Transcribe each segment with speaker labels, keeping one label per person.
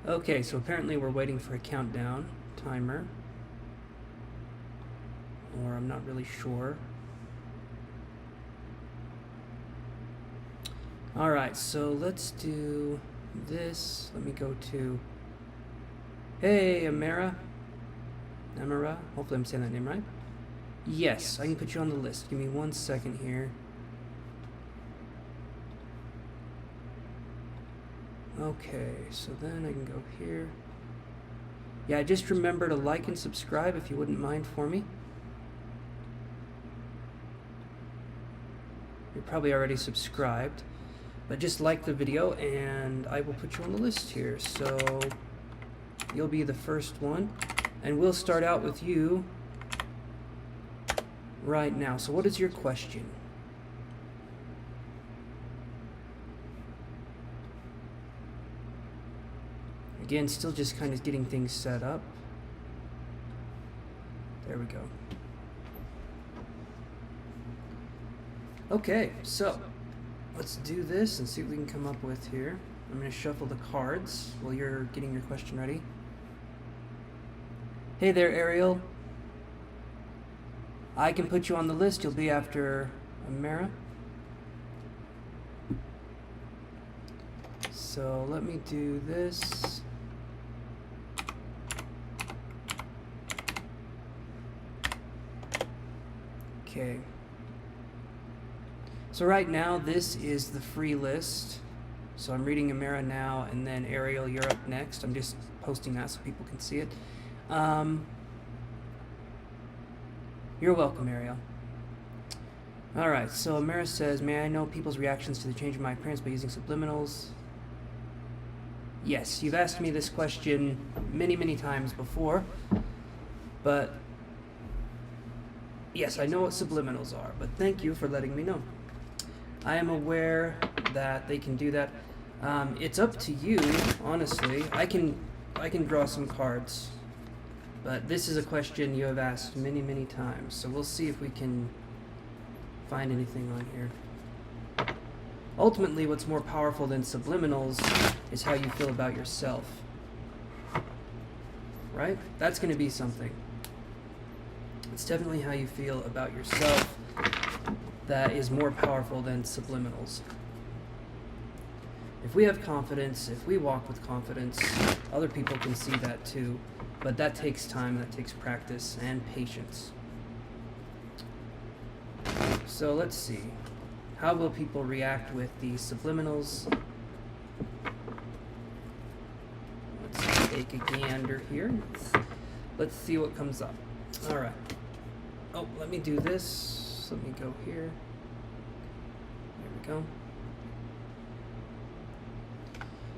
Speaker 1: Okay, so apparently we're waiting for a countdown timer. Or I'm not really sure. Alright, so let's do this. Let me go to... Hey, Amara. Hopefully I'm saying that name right. Yes, I can put you on the list. Give me 1 second here. Okay, so then I can go here. Yeah, just remember to like and subscribe if you wouldn't mind for me. You're probably already subscribed, but just like the video and I will put you on the list here. So you'll be the first one, and we'll start out with you right now. So what is your question? Again, still just kind of getting things set up. There we go. Okay, so let's do this and see what we can come up with here. I'm going to shuffle the cards while you're getting your question ready. Hey there, Ariel. I can put you on the list. You'll be after Amara. So let me do this. Okay. So right now, this is the free list. So I'm reading Amara now, and then Ariel, you're up next. I'm just posting that so people can see it. You're welcome, Ariel. Alright, so Amara says, may I know people's reactions to the change in my appearance by using subliminals? Yes, you've asked me this question many, many times before, but yes, I know what subliminals are, but thank you for letting me know. I am aware that they can do that. It's up to you, honestly. I can draw some cards, but this is a question you have asked many, many times, so we'll see if we can find anything on here. Ultimately, what's more powerful than subliminals is how you feel about yourself. Right? That's going to be something. It's definitely how you feel about yourself that is more powerful than subliminals. If we have confidence, if we walk with confidence, other people can see that too. But that takes time, that takes practice and patience. So let's see. How will people react with the subliminals? Let's take a gander here. Let's see what comes up. Alright. Oh, let me do this. Let me go here. There we go.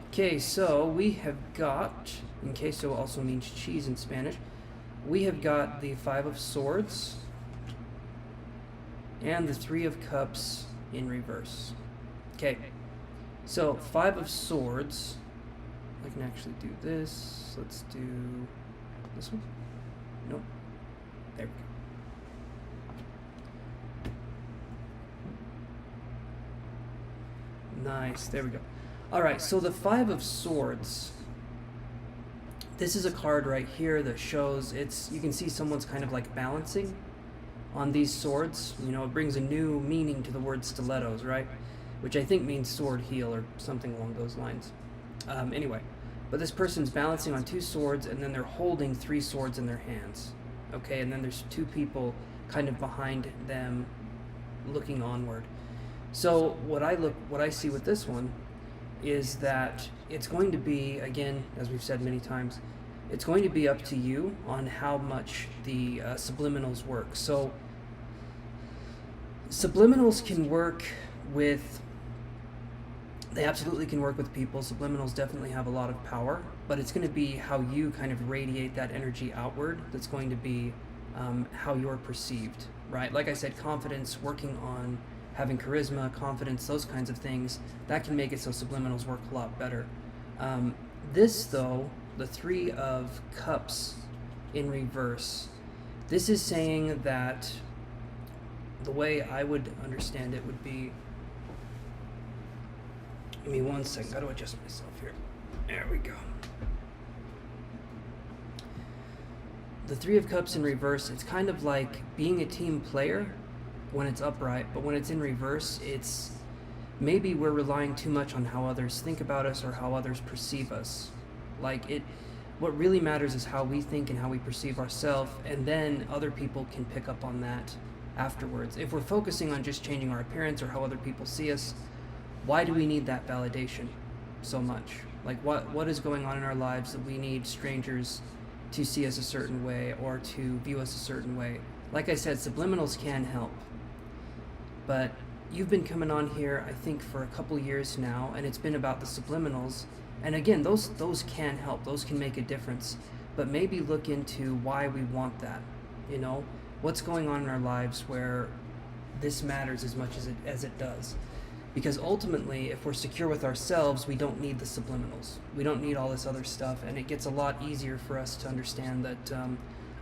Speaker 1: Okay, so we have got, and queso also means cheese in Spanish, we have got the 5 of Swords and the 3 of Cups in reverse. Okay, so 5 of Swords, I can actually do this. Let's do this one. Nope. There we go. Nice, there we go. Alright, so the 5 of Swords. This is a card right here that shows you can see someone's kind of like balancing on these swords. You know, it brings a new meaning to the word stilettos, right? Which I think means sword heel or something along those lines. Anyway, but this person's balancing on 2 swords and then they're holding 3 swords in their hands. Okay, and then there's 2 people kind of behind them looking onward. So what I see with this one is that it's going to be, again, as we've said many times, it's going to be up to you on how much the subliminals work. So subliminals can work with, they absolutely can work with people. Subliminals definitely have a lot of power, but it's going to be how you kind of radiate that energy outward that's going to be how you're perceived, right? Like I said, confidence, working on having charisma, confidence, those kinds of things, that can make it so subliminals work a lot better. This, though, the 3 of Cups in reverse, this is saying that the way I would understand it would be, give me 1 second, got to adjust myself here. There we go. the Three of Cups in reverse, it's kind of like being a team player when it's upright, but when it's in reverse, it's maybe we're relying too much on how others think about us or how others perceive us. What really matters is how we think and how we perceive ourselves, and then other people can pick up on that afterwards. If we're focusing on just changing our appearance or how other people see us, why do we need that validation so much? Like, what is going on in our lives that we need strangers to see us a certain way or to view us a certain way? Like I said, subliminals can help. But you've been coming on here, I think, for a couple years now, and it's been about the subliminals. And again, those can help. Those can make a difference. But maybe look into why we want that. You know, what's going on in our lives where this matters as much as it does. Because ultimately, if we're secure with ourselves, we don't need the subliminals. We don't need all this other stuff, and it gets a lot easier for us to understand that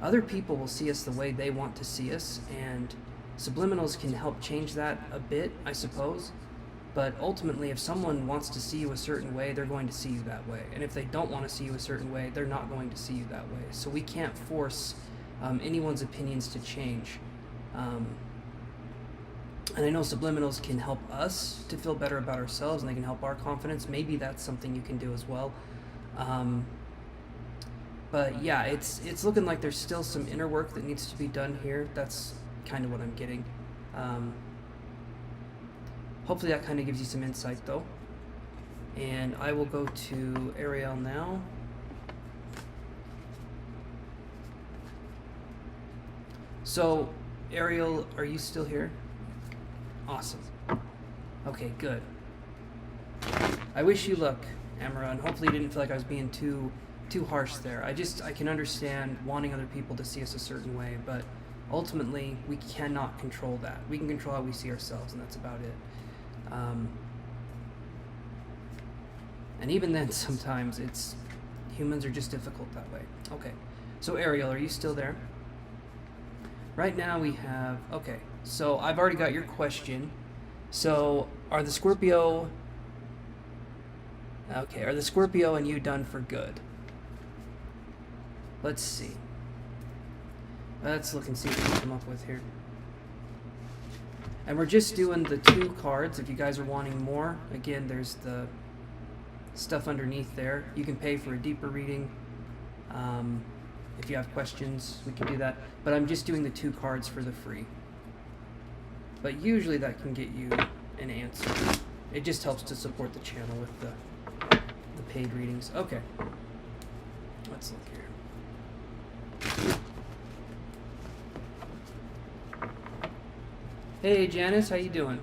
Speaker 1: other people will see us the way they want to see us, and subliminals can help change that a bit, I suppose. But ultimately, if someone wants to see you a certain way, they're going to see you that way. And if they don't want to see you a certain way, they're not going to see you that way. So we can't force anyone's opinions to change. And I know subliminals can help us to feel better about ourselves, and they can help our confidence. Maybe that's something you can do as well. But yeah, it's looking like there's still some inner work that needs to be done here. That's kind of what I'm getting. Hopefully that kind of gives you some insight, though. And I will go to Ariel now. So, Ariel, are you still here? Awesome. Okay, good. I wish you luck, Amara, and hopefully you didn't feel like I was being too harsh there. I can understand wanting other people to see us a certain way, but ultimately we cannot control that. We can control how we see ourselves, and that's about it. And even then, sometimes humans are just difficult that way. Okay, so Ariel, are you still there? Right now we have, okay, so I've already got your question. So are the Scorpio and you done for good? Let's see. Let's look and see what we can come up with here. And we're just doing the 2 cards. If you guys are wanting more, again, there's the stuff underneath there. You can pay for a deeper reading. If you have questions, we can do that. But I'm just doing the 2 cards for the free. But usually that can get you an answer. It just helps to support the channel with the paid readings. Okay. Let's look here. Hey Janice, how you doing?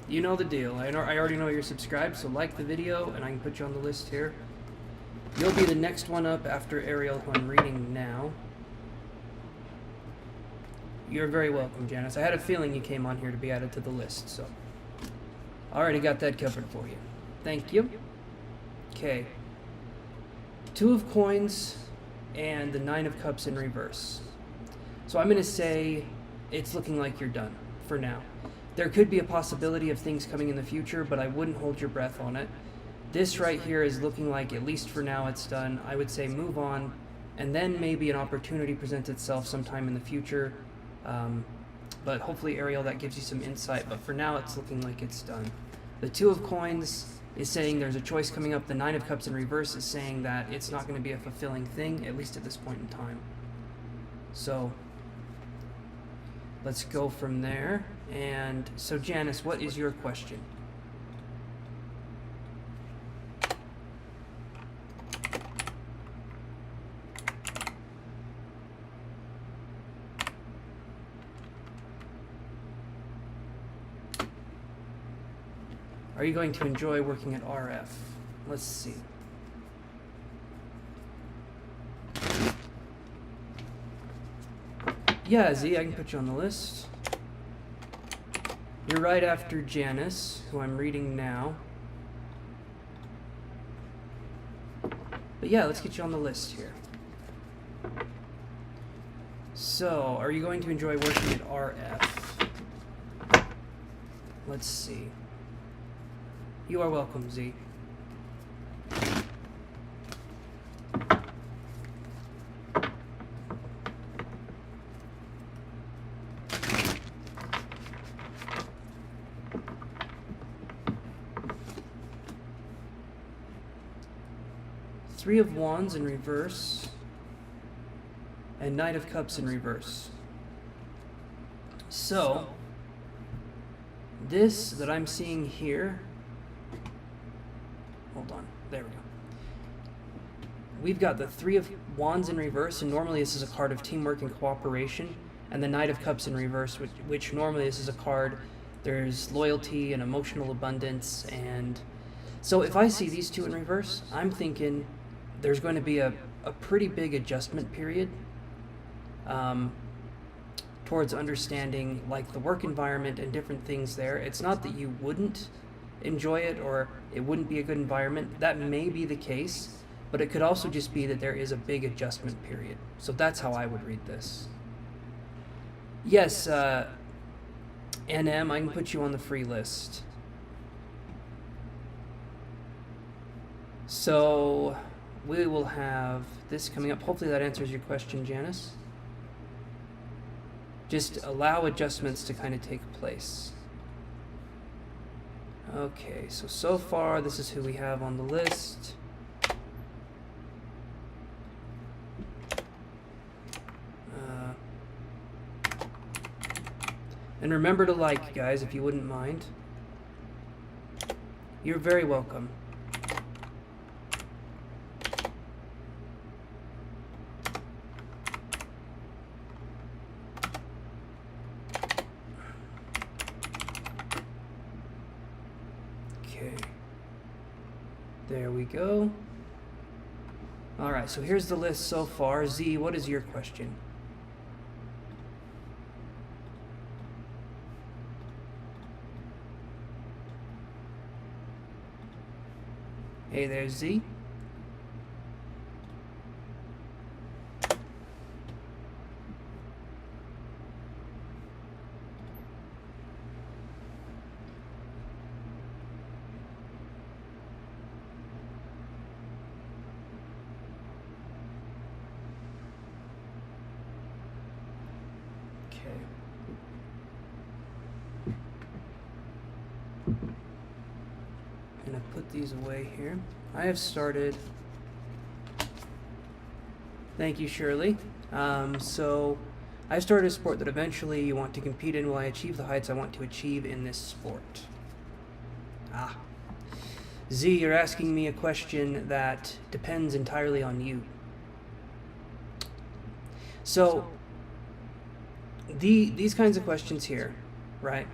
Speaker 1: You know the deal. I already know you're subscribed, so like the video and I can put you on the list here. You'll be the next one up after Ariel, who I'm reading now. You're very welcome, Janice. I had a feeling you came on here to be added to the list, so I already got that covered for you. Thank you. Okay. 2 of Coins and the 9 of Cups in reverse. So I'm going to say it's looking like you're done for now. There could be a possibility of things coming in the future, but I wouldn't hold your breath on it. This right here is looking like, at least for now, it's done. I would say move on, and then maybe an opportunity presents itself sometime in the future. But hopefully, Ariel, that gives you some insight. But for now, it's looking like it's done. The 2 of Coins is saying there's a choice coming up. The 9 of Cups in reverse is saying that it's not going to be a fulfilling thing, at least at this point in time. So let's go from there. And so, Janice, what is your question? Are you going to enjoy working at RF? Let's see. Yeah, Z, I can put you on the list. You're right after Janice, who I'm reading now. But yeah, let's get you on the list here. So, are you going to enjoy working at RF? Let's see. You are welcome, Z. Three of Wands in reverse, and Knight of Cups in reverse. So, this that I'm seeing here, hold on, there we go. We've got the Three of Wands in reverse, and normally this is a card of teamwork and cooperation, and the Knight of Cups in reverse, which normally this is a card, there's loyalty and emotional abundance, and so if I see these two in reverse, I'm thinking there's going to be a pretty big adjustment period towards understanding like the work environment and different things there. It's not that you wouldn't enjoy it or it wouldn't be a good environment. That may be the case, but it could also just be that there is a big adjustment period. So that's how I would read this. Yes, NM, I can put you on the free list. So we will have this coming up. Hopefully that answers your question, Janice. Just allow adjustments to kind of take place. Okay, so far this is who we have on the list. And remember to like, guys, if you wouldn't mind. You're very welcome. Okay. There we go. Alright, so here's the list so far. Z, what is your question? Hey there, Z. Put these away here. I have started. Thank you, Shirley. So I've started a sport that eventually you want to compete in. Will I achieve the heights I want to achieve in this sport? Z, you're asking me a question that depends entirely on you. So these kinds of questions here, right?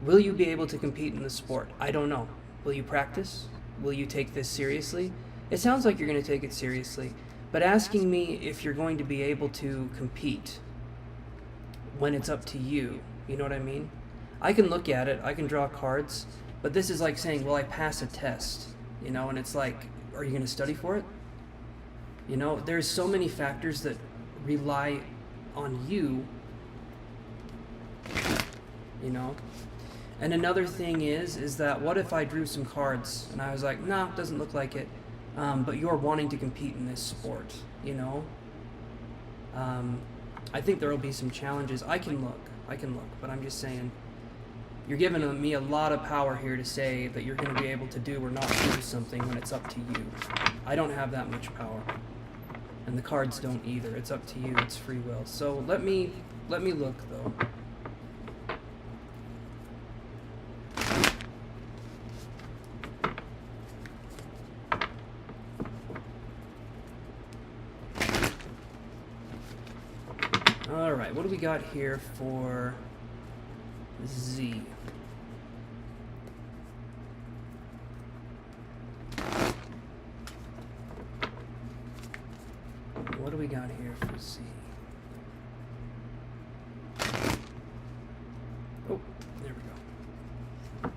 Speaker 1: Will you be able to compete in the sport? I don't know. Will you practice? Will you take this seriously? It sounds like you're going to take it seriously, but asking me if you're going to be able to compete when it's up to you, you know what I mean? I can look at it, I can draw cards, but this is like saying, will I pass a test? You know, and it's like, are you going to study for it? You know, there's so many factors that rely on you, you know? And another thing is that what if I drew some cards and I was like, nah, doesn't look like it, but you're wanting to compete in this sport, you know? I think there will be some challenges. I can look, but I'm just saying, you're giving me a lot of power here to say that you're going to be able to do or not do something when it's up to you. I don't have that much power, and the cards don't either. It's up to you. It's free will. So let me look though. Alright, what do we got here for Z? What do we got here for Z? Oh, there we go.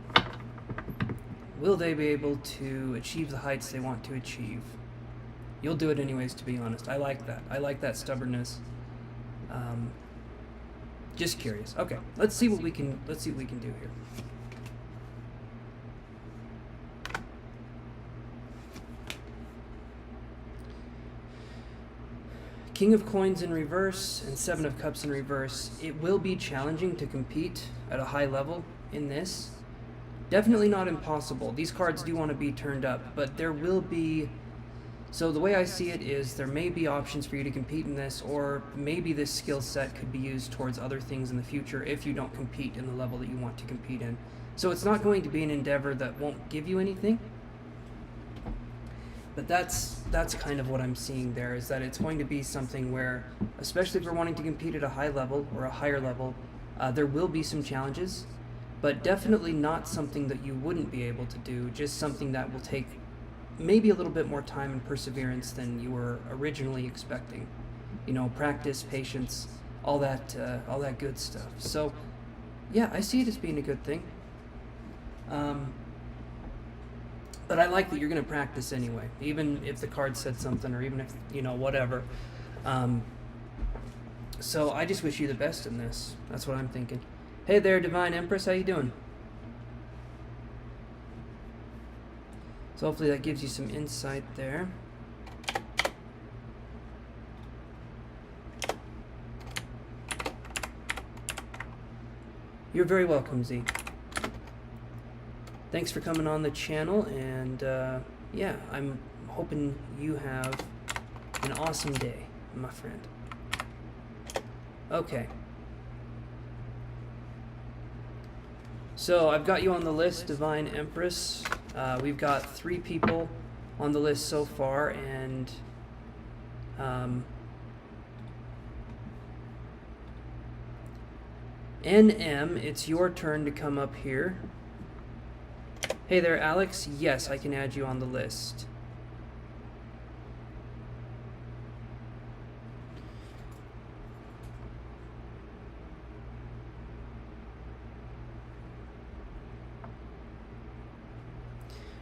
Speaker 1: Will they be able to achieve the heights they want to achieve? You'll do it anyways, to be honest. I like that. I like that stubbornness. Just curious. Okay, let's see what we can do here. King of Coins in reverse and Seven of Cups in reverse. It will be challenging to compete at a high level in this. Definitely not impossible. These cards do want to be turned up, but there will be So the way I see it is there may be options for you to compete in this, or maybe this skill set could be used towards other things in the future if you don't compete in the level that you want to compete in. So it's not going to be an endeavor that won't give you anything, but that's kind of what I'm seeing there, is that it's going to be something where, especially if you're wanting to compete at a high level or a higher level, there will be some challenges, but definitely not something that you wouldn't be able to do, just something that will take maybe a little bit more time and perseverance than you were originally expecting. You know, practice, patience, all that good stuff. So, yeah, I see it as being a good thing. But I like that you're going to practice anyway, even if the card said something, or even if, you know, whatever. So I just wish you the best in this. That's what I'm thinking. Hey there, Divine Empress, how you doing? So hopefully that gives you some insight there. You're very welcome, Z. Thanks for coming on the channel, and yeah, I'm hoping you have an awesome day, my friend. Okay. So I've got you on the list, Divine Empress. We've got 3 people on the list so far, and NM, it's your turn to come up here. Hey there, Alex. Yes, I can add you on the list.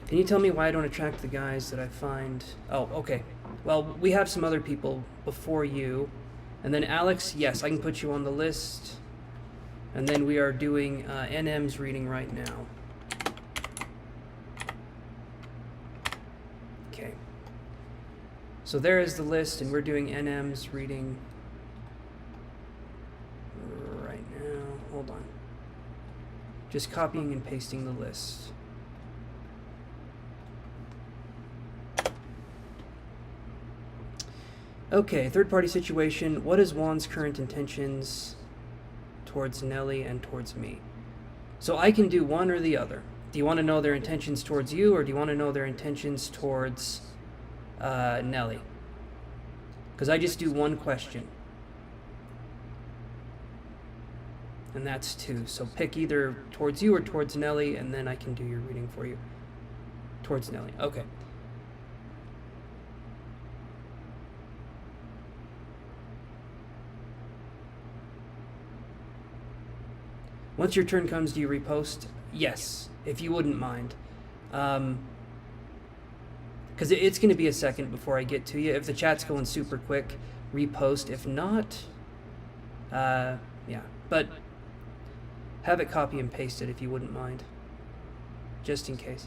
Speaker 1: Can you tell me why I don't attract the guys that I find? Oh, okay. Well, we have some other people before you. And then Alex, yes, I can put you on the list. And then we are doing NM's reading right now. Okay. So there is the list, and we're doing NM's reading right now. Hold on. Just copying and pasting the list. Okay, third-party situation. What is Juan's current intentions towards Nelly and towards me? So I can do one or the other. Do you want to know their intentions towards you, or do you want to know their intentions towards Nelly? Because I just do one question. And that's 2. So pick either towards you or towards Nelly, and then I can do your reading for you. Towards Nelly. Okay. Once your turn comes, do you repost? Yes, if you wouldn't mind. Because it's going to be a second before I get to you. If the chat's going super quick, repost. If not, yeah. But have it copy and paste it if you wouldn't mind. Just in case.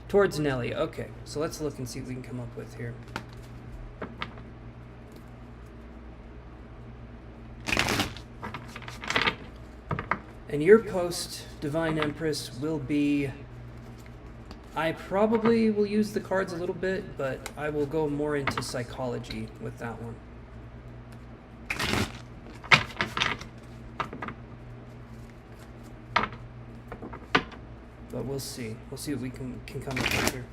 Speaker 1: Towards Nelly. Okay, so let's look and see what we can come up with here. And your post, Divine Empress, will be... I probably will use the cards a little bit, but I will go more into psychology with that one. But we'll see. We'll see what we can come up with here.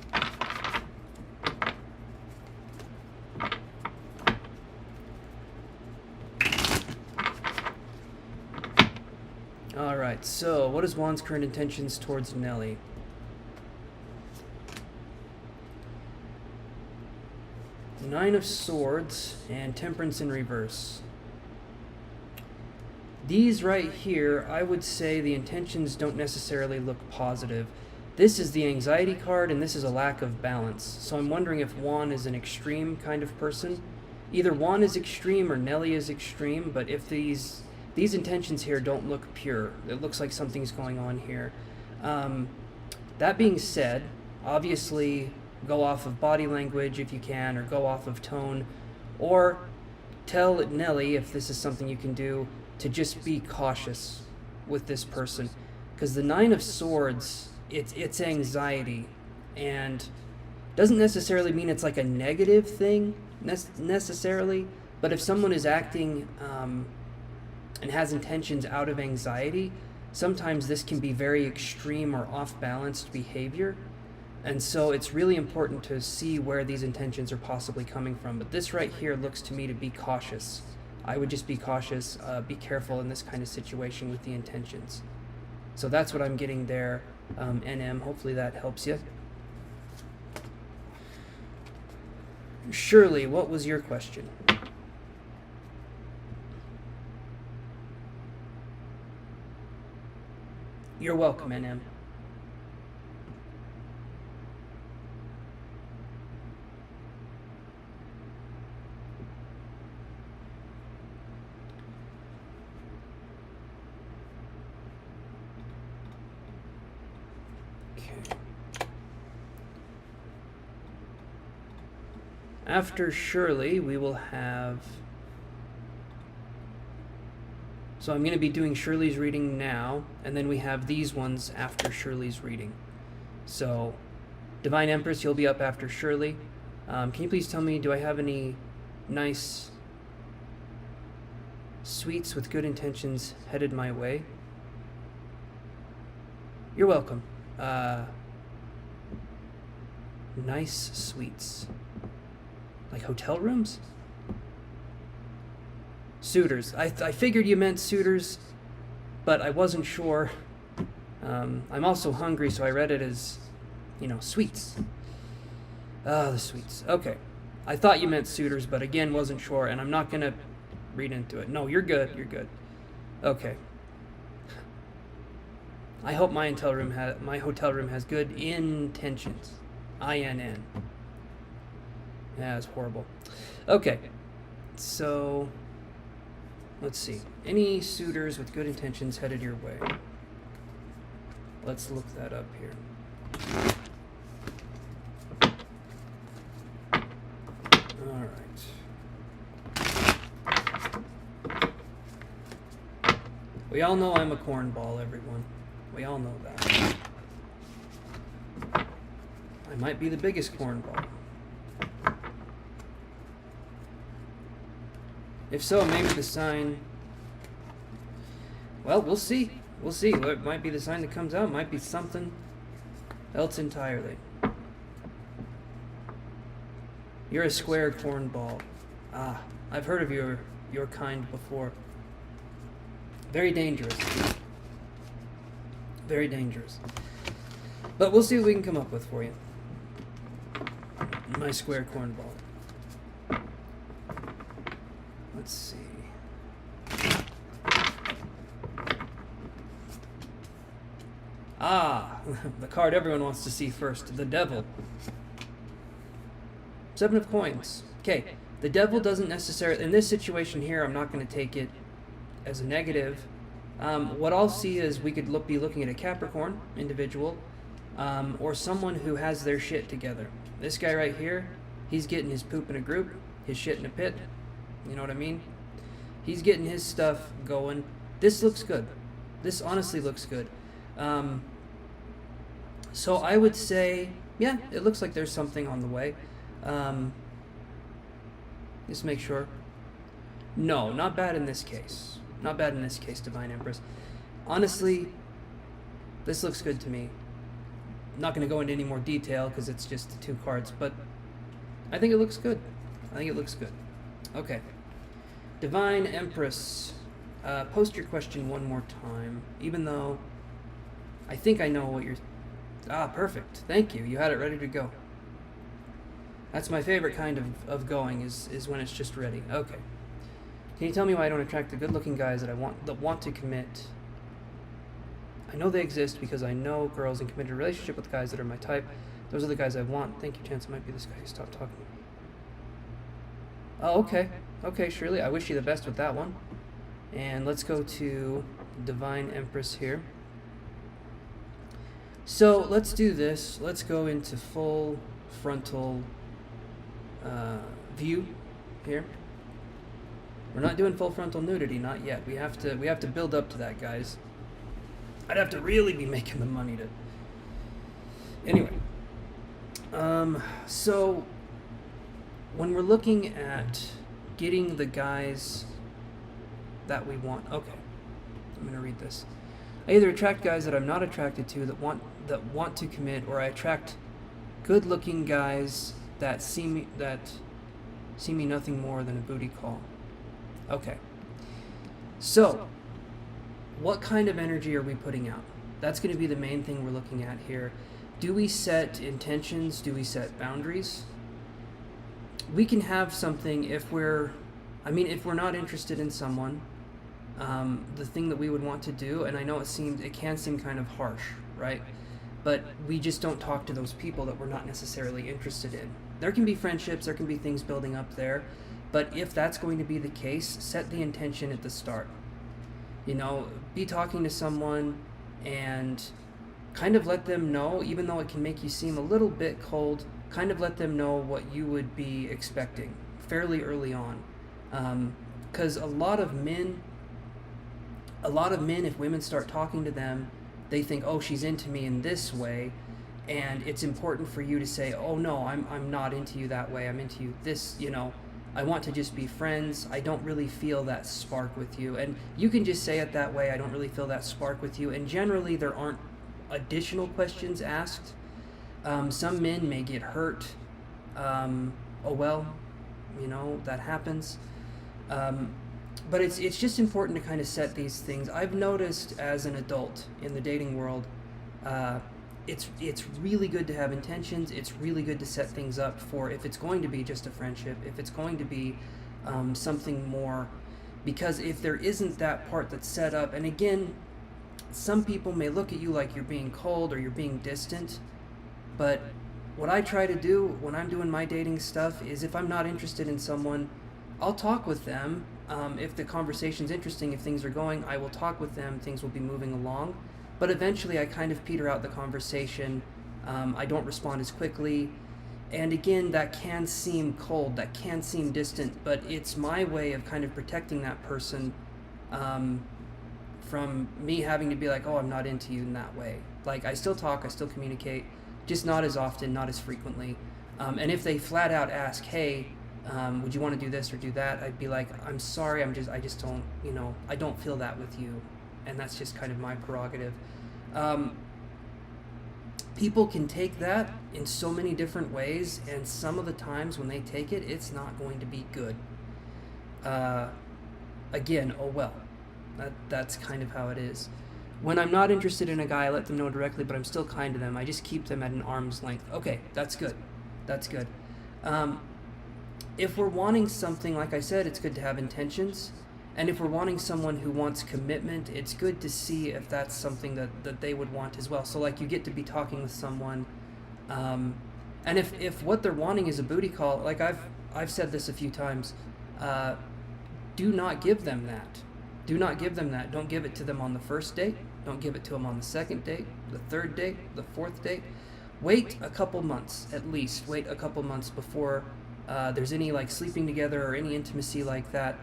Speaker 1: Alright, so what is Juan's current intentions towards Nelly? Nine of Swords and Temperance in reverse. These right here, I would say the intentions don't necessarily look positive. This is the anxiety card, and this is a lack of balance. So I'm wondering if Juan is an extreme kind of person. Either Juan is extreme or Nelly is extreme, but if these intentions here don't look pure, it looks like something's going on here. That being said, obviously go off of body language if you can, or go off of tone, or tell Nelly, if this is something you can do, to just be cautious with this person. Because the Nine of Swords, it's anxiety, and Doesn't necessarily mean it's like a negative thing necessarily, but if someone is acting and has intentions out of anxiety, sometimes this can be very extreme or off-balanced behavior. And so it's really important to see where these intentions are possibly coming from. But this right here looks to me to be cautious. I would just be cautious, be careful in this kind of situation with the intentions. So that's what I'm getting there, NM. Hopefully that helps you. Shirley, what was your question? You're welcome, NM. After Shirley, we will have... So I'm going to be doing Shirley's reading now, and then we have these ones after Shirley's reading. So, Divine Empress, you'll be up after Shirley. Can you please tell me, do I have any nice sweets with good intentions headed my way? You're welcome. Nice sweets. Like hotel rooms? Suitors. I figured you meant suitors, but I wasn't sure. I'm also hungry, so I read it as, you know, sweets. Ah, the sweets. Okay. I thought you meant suitors, but again, wasn't sure, and I'm not going to read into it. No, you're good. You're good. Okay. I hope my hotel room has good intentions. INN. Yeah, it's horrible. Okay, so let's see. Any suitors with good intentions headed your way? Let's look that up here. All right. We all know I'm a cornball, everyone. We all know that. I might be the biggest cornball. If so, maybe the sign... Well, we'll see. We'll see. It might be the sign that comes out. It might be something else entirely. You're a square cornball. Ah, I've heard of your kind before. Very dangerous. Very dangerous. But we'll see what we can come up with for you. My square cornball. Let's see. Ah, the card everyone wants to see first. The Devil. 7 of coins. Okay, the Devil doesn't necessarily... In this situation here, I'm not going to take it as a negative. What I'll see is we could be looking at a Capricorn individual, or someone who has their shit together. This guy right here, he's getting his poop in a group, his shit in a pit. You know what I mean? He's getting his stuff going. This looks good. This honestly looks good. So I would say, yeah, it looks like there's something on the way. Just make sure. No, not bad in this case. Not bad in this case, Divine Empress. Honestly, this looks good to me. I'm not going to go into any more detail because it's just the 2 cards, but I think it looks good. I think it looks good. Okay. Divine Empress, post your question one more time, even though I think I know what you're... Ah, perfect. Thank you. You had it ready to go. That's my favorite kind of going, is when it's just ready. Okay. Can you tell me why I don't attract the good-looking guys that want to commit? I know they exist because I know girls in committed relationship with guys that are my type. Those are the guys I want. Thank you, Chance. It might be this guy. Stop talking to me. Oh, okay. Okay, Shirley. I wish you the best with that one. And let's go to Divine Empress here. So let's do this. Let's go into full frontal view here. We're not doing full frontal nudity, not yet. We have to build up to that, guys. I'd have to really be making the money to... Anyway. So when we're looking at getting the guys that we want, okay, I'm gonna read this. I either attract guys that I'm not attracted to that want to commit, or I attract good-looking guys that see me nothing more than a booty call. Okay. So, what kind of energy are we putting out? That's going to be the main thing we're looking at here. Do we set intentions? Do we set boundaries? We can have something if we're not interested in someone. The thing that we would want to do, and I know it can seem kind of harsh, right? But we just don't talk to those people that we're not necessarily interested in. There can be friendships, there can be things building up there, but if that's going to be the case, set the intention at the start. Be talking to someone and kind of let them know, even though it can make you seem a little bit cold, kind of let them know what you would be expecting fairly early on. Because a lot of men, if women start talking to them, they think, oh, she's into me in this way, and it's important for you to say, oh no, I'm not into you that way, I'm into you this, I want to just be friends, I don't really feel that spark with you. And you can just say it that way, I don't really feel that spark with you, and generally there aren't additional questions asked. Some men may get hurt, oh well, that happens. But it's just important to kind of set these things. I've noticed as an adult in the dating world, it's really good to have intentions. It's really good to set things up for if it's going to be just a friendship, if it's going to be something more. Because if there isn't that part that's set up, and again, some people may look at you like you're being cold or you're being distant, but what I try to do when I'm doing my dating stuff is if I'm not interested in someone, I'll talk with them. If the conversation's interesting, if things are going, I will talk with them, things will be moving along. But eventually I kind of peter out the conversation. I don't respond as quickly. And again, that can seem cold, that can seem distant, but it's my way of kind of protecting that person from me having to be like, oh, I'm not into you in that way. Like, I still talk, I still communicate, just not as often, not as frequently. And if they flat out ask, hey, would you want to do this or do that? I'd be like, I'm sorry, I just don't, I don't feel that with you. And that's just kind of my prerogative. People can take that in so many different ways, and some of the times when they take it, it's not going to be good. Again, oh well. That's kind of how it is. When I'm not interested in a guy, I let them know directly, but I'm still kind to them. I just keep them at an arm's length. Okay, that's good. That's good. If we're wanting something, like I said, it's good to have intentions. And if we're wanting someone who wants commitment, it's good to see if that's something that they would want as well. So like you get to be talking with someone, and if what they're wanting is a booty call, like I've said this a few times, do not give them that. Do not give them that. Don't give it to them on the first date. Don't give it to them on the second date, the third date, the fourth date. Wait a couple months, at least. Wait a couple months before there's any like sleeping together or any intimacy like that.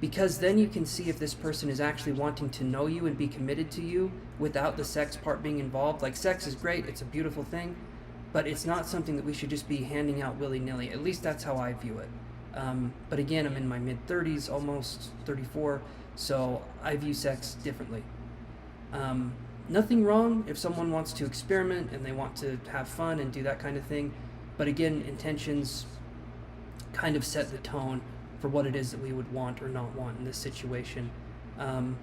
Speaker 1: Because then you can see if this person is actually wanting to know you and be committed to you without the sex part being involved. Like, sex is great, it's a beautiful thing, but it's not something that we should just be handing out willy-nilly. At least that's how I view it. But again, I'm in my mid-30s, almost 34, so I view sex differently. Nothing wrong if someone wants to experiment and they want to have fun and do that kind of thing, but again, intentions kind of set the tone for what it is that we would want or not want in this situation. And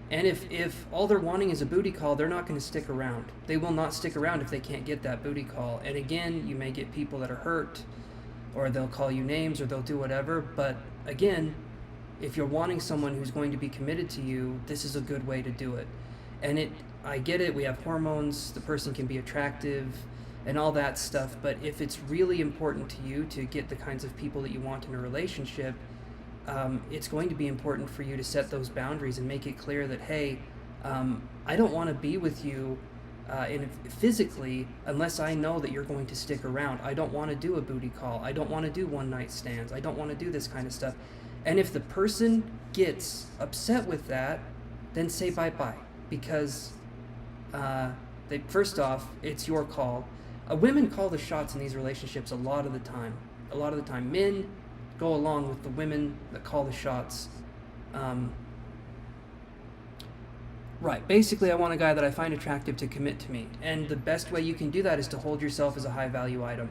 Speaker 1: if all they're wanting is a booty call, they're not going to stick around. They will not stick around if they can't get that booty call. And again, you may get people that are hurt, or they'll call you names, or they'll do whatever. But again, if you're wanting someone who's going to be committed to you, this is a good way to do it. And I get it, we have hormones, the person can be attractive, and all that stuff, but if it's really important to you to get the kinds of people that you want in a relationship, it's going to be important for you to set those boundaries and make it clear that, hey, I don't want to be with you physically unless I know that you're going to stick around. I don't want to do a booty call. I don't want to do one-night stands. I don't want to do this kind of stuff. And if the person gets upset with that, then say bye-bye, because first off, it's your call. Women call the shots in these relationships a lot of the time. A lot of the time, men go along with the women that call the shots. Right. Basically, I want a guy that I find attractive to commit to me. And the best way you can do that is to hold yourself as a high value item.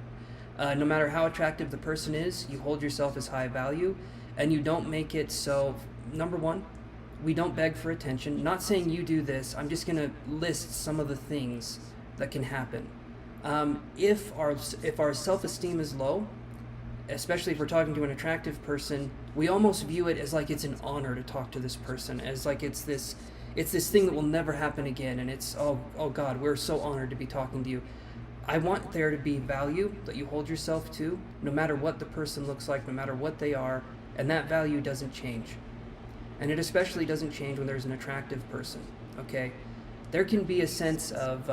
Speaker 1: No matter how attractive the person is, you hold yourself as high value, and you don't make it so. Number one, we don't beg for attention. Not saying you do this. I'm just going to list some of the things that can happen. If our self-esteem is low, especially if we're talking to an attractive person, we almost view it as like it's an honor to talk to this person, as like it's this thing that will never happen again, and it's, oh God, we're so honored to be talking to you. I want there to be value that you hold yourself to, no matter what the person looks like, no matter what they are, and that value doesn't change. And it especially doesn't change when there's an attractive person, okay? There can be a sense of,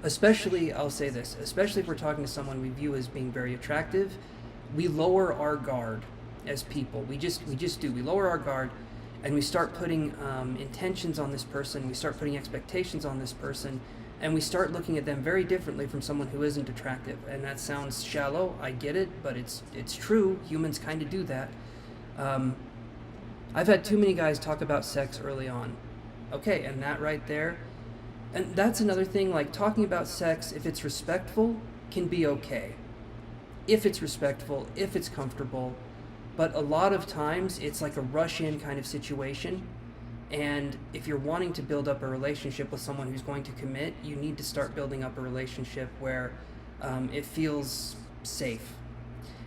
Speaker 1: especially, I'll say this, especially if we're talking to someone we view as being very attractive, we lower our guard as people. We just do. We lower our guard, and we start putting intentions on this person, we start putting expectations on this person, and we start looking at them very differently from someone who isn't attractive. And that sounds shallow, I get it, but it's true. Humans kind of do that. I've had too many guys talk about sex early on. Okay, and that right there, and that's another thing, like talking about sex, if it's respectful, can be okay. If it's respectful, if it's comfortable. But a lot of times it's like a rush-in kind of situation, and if you're wanting to build up a relationship with someone who's going to commit, you need to start building up a relationship where it feels safe.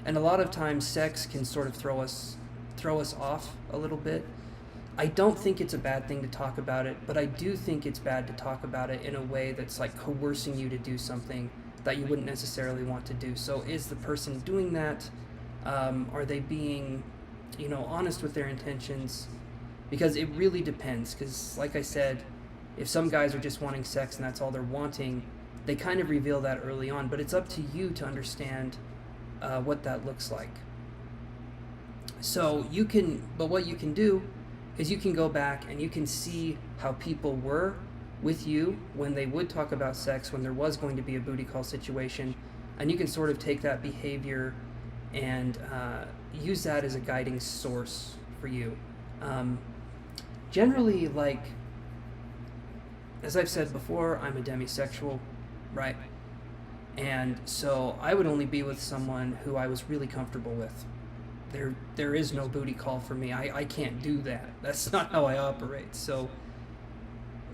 Speaker 1: And a lot of times sex can sort of throw us off a little bit. I don't think it's a bad thing to talk about it, but I do think it's bad to talk about it in a way that's like coercing you to do something that you wouldn't necessarily want to do. So is the person doing that? Are they being, honest with their intentions? Because it really depends. Because, like I said, if some guys are just wanting sex and that's all they're wanting, they kind of reveal that early on. But it's up to you to understand what that looks like. So what you can do is you can go back and you can see how people were with you when they would talk about sex, when there was going to be a booty call situation, and you can sort of take that behavior and use that as a guiding source for you. Generally, like, as I've said before, I'm a demisexual, right? And so I would only be with someone who I was really comfortable with. There is no booty call for me. I can't do that. That's not how I operate. So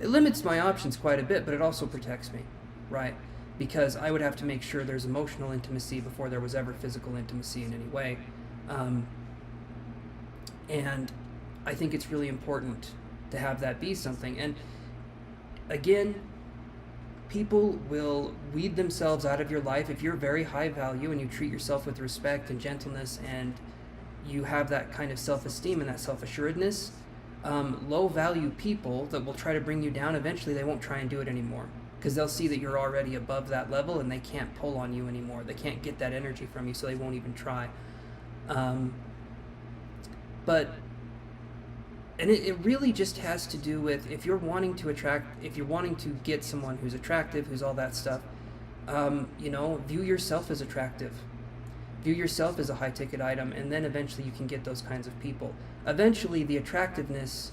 Speaker 1: it limits my options quite a bit, but it also protects me, right? Because I would have to make sure there's emotional intimacy before there was ever physical intimacy in any way. And I think it's really important to have that be something. And again, people will weed themselves out of your life if you're very high value and you treat yourself with respect and gentleness, and you have that kind of self-esteem and that self-assuredness. Low value people that will try to bring you down, eventually they won't try and do it anymore, because they'll see that you're already above that level and they can't pull on you anymore. They can't get that energy from you, so they won't even try. And it really just has to do with, if you're wanting to get someone who's attractive, who's all that stuff, view yourself as attractive. View yourself as a high-ticket item, and then eventually you can get those kinds of people. Eventually, the attractiveness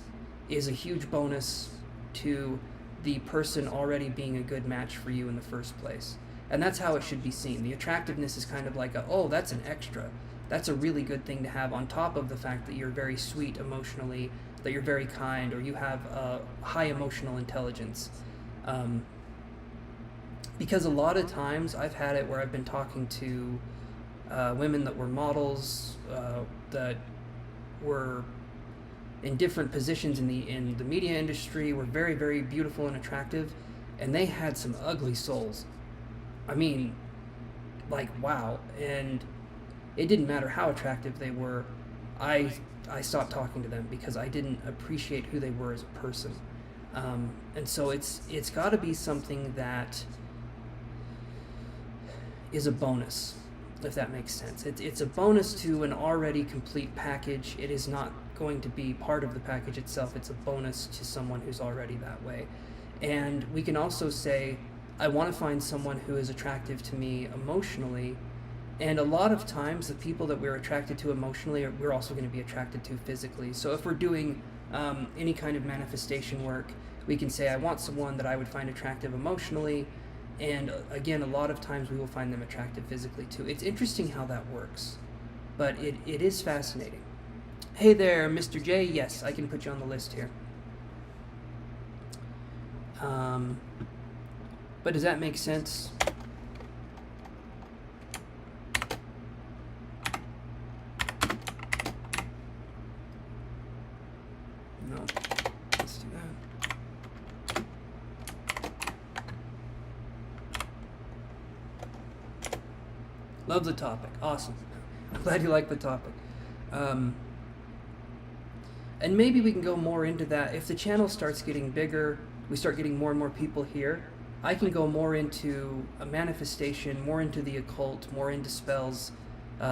Speaker 1: is a huge bonus to the person already being a good match for you in the first place. And that's how it should be seen. The attractiveness is kind of like that's an extra. That's a really good thing to have on top of the fact that you're very sweet emotionally, that you're very kind, or you have high emotional intelligence. Because a lot of times I've had it where I've been talking to women that were models, that were in different positions in the media industry, were very, very beautiful and attractive, and they had some ugly souls. I mean, like, wow. And it didn't matter how attractive they were. I stopped talking to them because I didn't appreciate who they were as a person. And so it's got to be something that is a bonus, if that makes sense. It's a bonus to an already complete package. It is not going to be part of the package itself. It's a bonus to someone who's already that way. And we can also say I want to find someone who is attractive to me emotionally. And a lot of times, the people that we're attracted to emotionally, we're also going to be attracted to physically. So if we're doing any kind of manifestation work, we can say, I want someone that I would find attractive emotionally. And again, a lot of times we will find them attractive physically too. It's interesting how that works, but it is fascinating. Hey there, Mr. J. Yes, I can put you on the list here. But does that make sense? No. Let's do that. Love the topic. Awesome. I'm glad you like the topic. And maybe we can go more into that. If the channel starts getting bigger, we start getting more and more people here, I can go more into a manifestation, more into the occult, more into spells,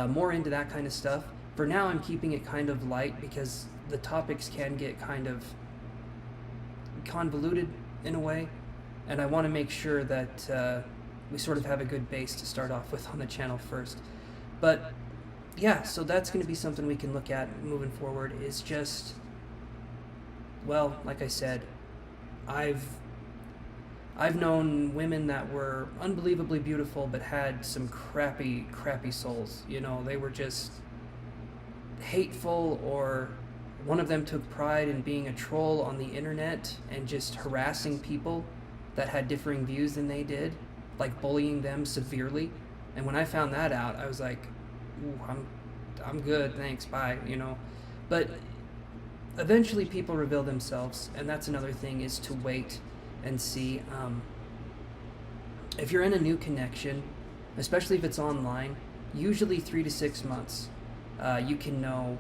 Speaker 1: more into that kind of stuff. For now, I'm keeping it kind of light because the topics can get kind of convoluted in a way, and I want to make sure that we sort of have a good base to start off with on the channel first. But yeah, so that's going to be something we can look at moving forward, is just, well, like I said, I've known women that were unbelievably beautiful but had some crappy souls. You know, they were just hateful, or one of them took pride in being a troll on the internet and just harassing people that had differing views than they did, like bullying them severely. And when I found that out, I was like, ooh, I'm good, thanks, bye, you know. But eventually people reveal themselves, and that's another thing, is to wait and see. If you're in a new connection, especially if it's online, usually 3 to 6 months, you can know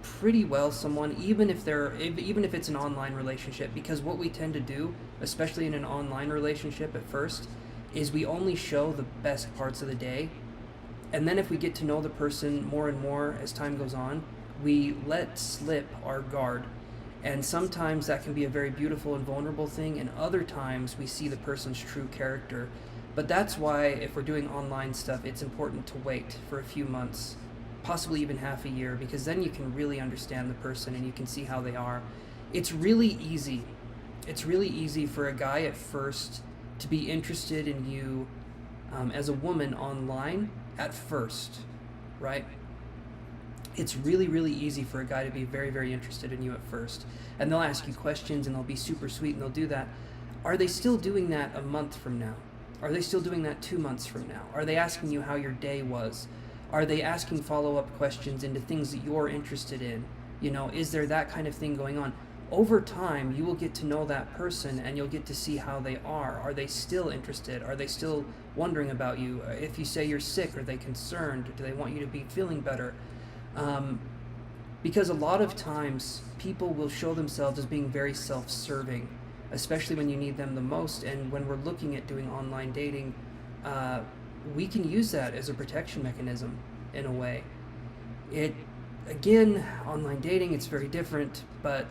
Speaker 1: pretty well someone, even if it's an online relationship. Because what we tend to do, especially in an online relationship at first, is we only show the best parts of the day, and then if we get to know the person more and more as time goes on, we let slip our guard. And sometimes that can be a very beautiful and vulnerable thing, and other times we see the person's true character. But that's why, if we're doing online stuff, it's important to wait for a few months, possibly even half a year, because then you can really understand the person and you can see how they are. It's really easy for a guy at first to be interested in you as a woman online at first, right? It's really, really easy for a guy to be very, very interested in you at first. And they'll ask you questions and they'll be super sweet and they'll do that. Are they still doing that a month from now? Are they still doing that 2 months from now? Are they asking you how your day was? Are they asking follow-up questions into things that you're interested in? You know, is there that kind of thing going on? Over time, you will get to know that person and you'll get to see how they are. Are they still interested? Are they still wondering about you? If you say you're sick, are they concerned? Do they want you to be feeling better? Because a lot of times people will show themselves as being very self-serving, especially when you need them the most. And when we're looking at doing online dating, we can use that as a protection mechanism in a way. Again, online dating, it's very different, but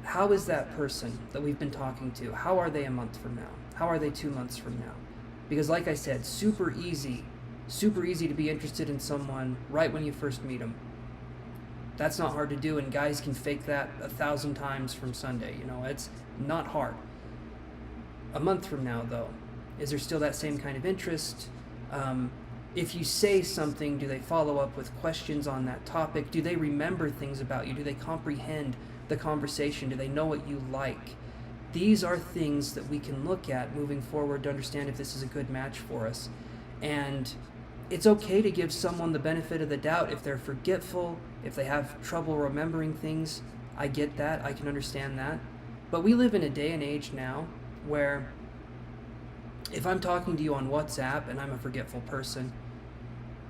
Speaker 1: how is that person that we've been talking to? How are they a month from now? How are they 2 months from now? Because like I said, super easy to be interested in someone right when you first meet them. That's not hard to do, and guys can fake that 1,000 times from Sunday. You know, it's not hard. A month from now, though, is there still that same kind of interest? If you say something, do they follow up with questions on that topic? Do they remember things about you? Do they comprehend the conversation? Do they know what you like? These are things that we can look at moving forward to understand if this is a good match for us. And it's okay to give someone the benefit of the doubt if they're forgetful, if they have trouble remembering things. I get that, I can understand that. But we live in a day and age now where if I'm talking to you on WhatsApp and I'm a forgetful person,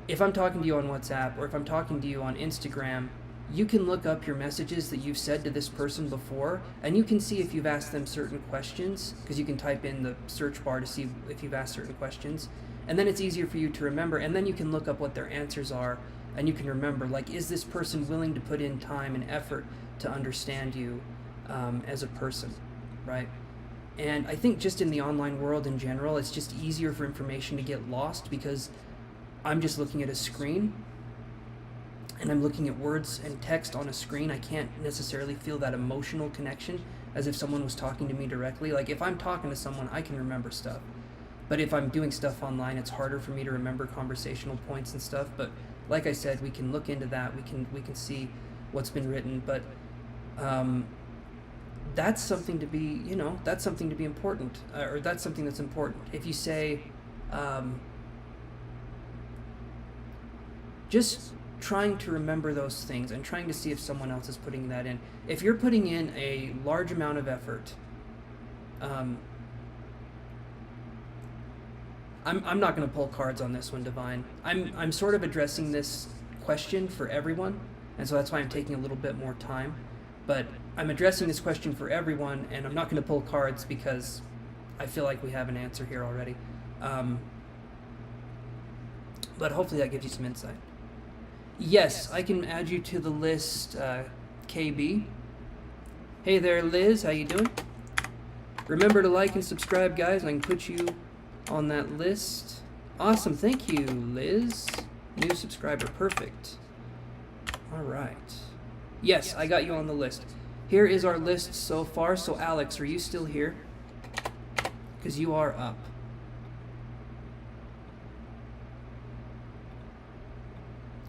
Speaker 1: if I'm talking to you on WhatsApp or if I'm talking to you on Instagram, you can look up your messages that you've said to this person before, and you can see if you've asked them certain questions, because you can type in the search bar to see if you've asked certain questions. And then it's easier for you to remember, and then you can look up what their answers are, and you can remember, like, is this person willing to put in time and effort to understand you as a person, right? And I think just in the online world in general, it's just easier for information to get lost because I'm just looking at a screen and I'm looking at words and text on a screen. I can't necessarily feel that emotional connection as if someone was talking to me directly. Like if I'm talking to someone, I can remember stuff. But if I'm doing stuff online, it's harder for me to remember conversational points and stuff. But like I said, we can look into that. We can see what's been written. But that's something to be, that's something to be important, or that's something that's important. If you say, just trying to remember those things and trying to see if someone else is putting that in. If you're putting in a large amount of effort, I'm not going to pull cards on this one, Divine. I'm sort of addressing this question for everyone, and so that's why I'm taking a little bit more time. But I'm addressing this question for everyone, and I'm not going to pull cards because I feel like we have an answer here already. But hopefully that gives you some insight. Yes, I can add you to the list, KB. Hey there, Liz. How you doing? Remember to like and subscribe, guys, and I can put you on that list. Awesome. Thank you, Liz. New subscriber. Perfect. All right. Yes, I got you on the list. Here is our list so far. So, Alex, are you still here? Because you are up.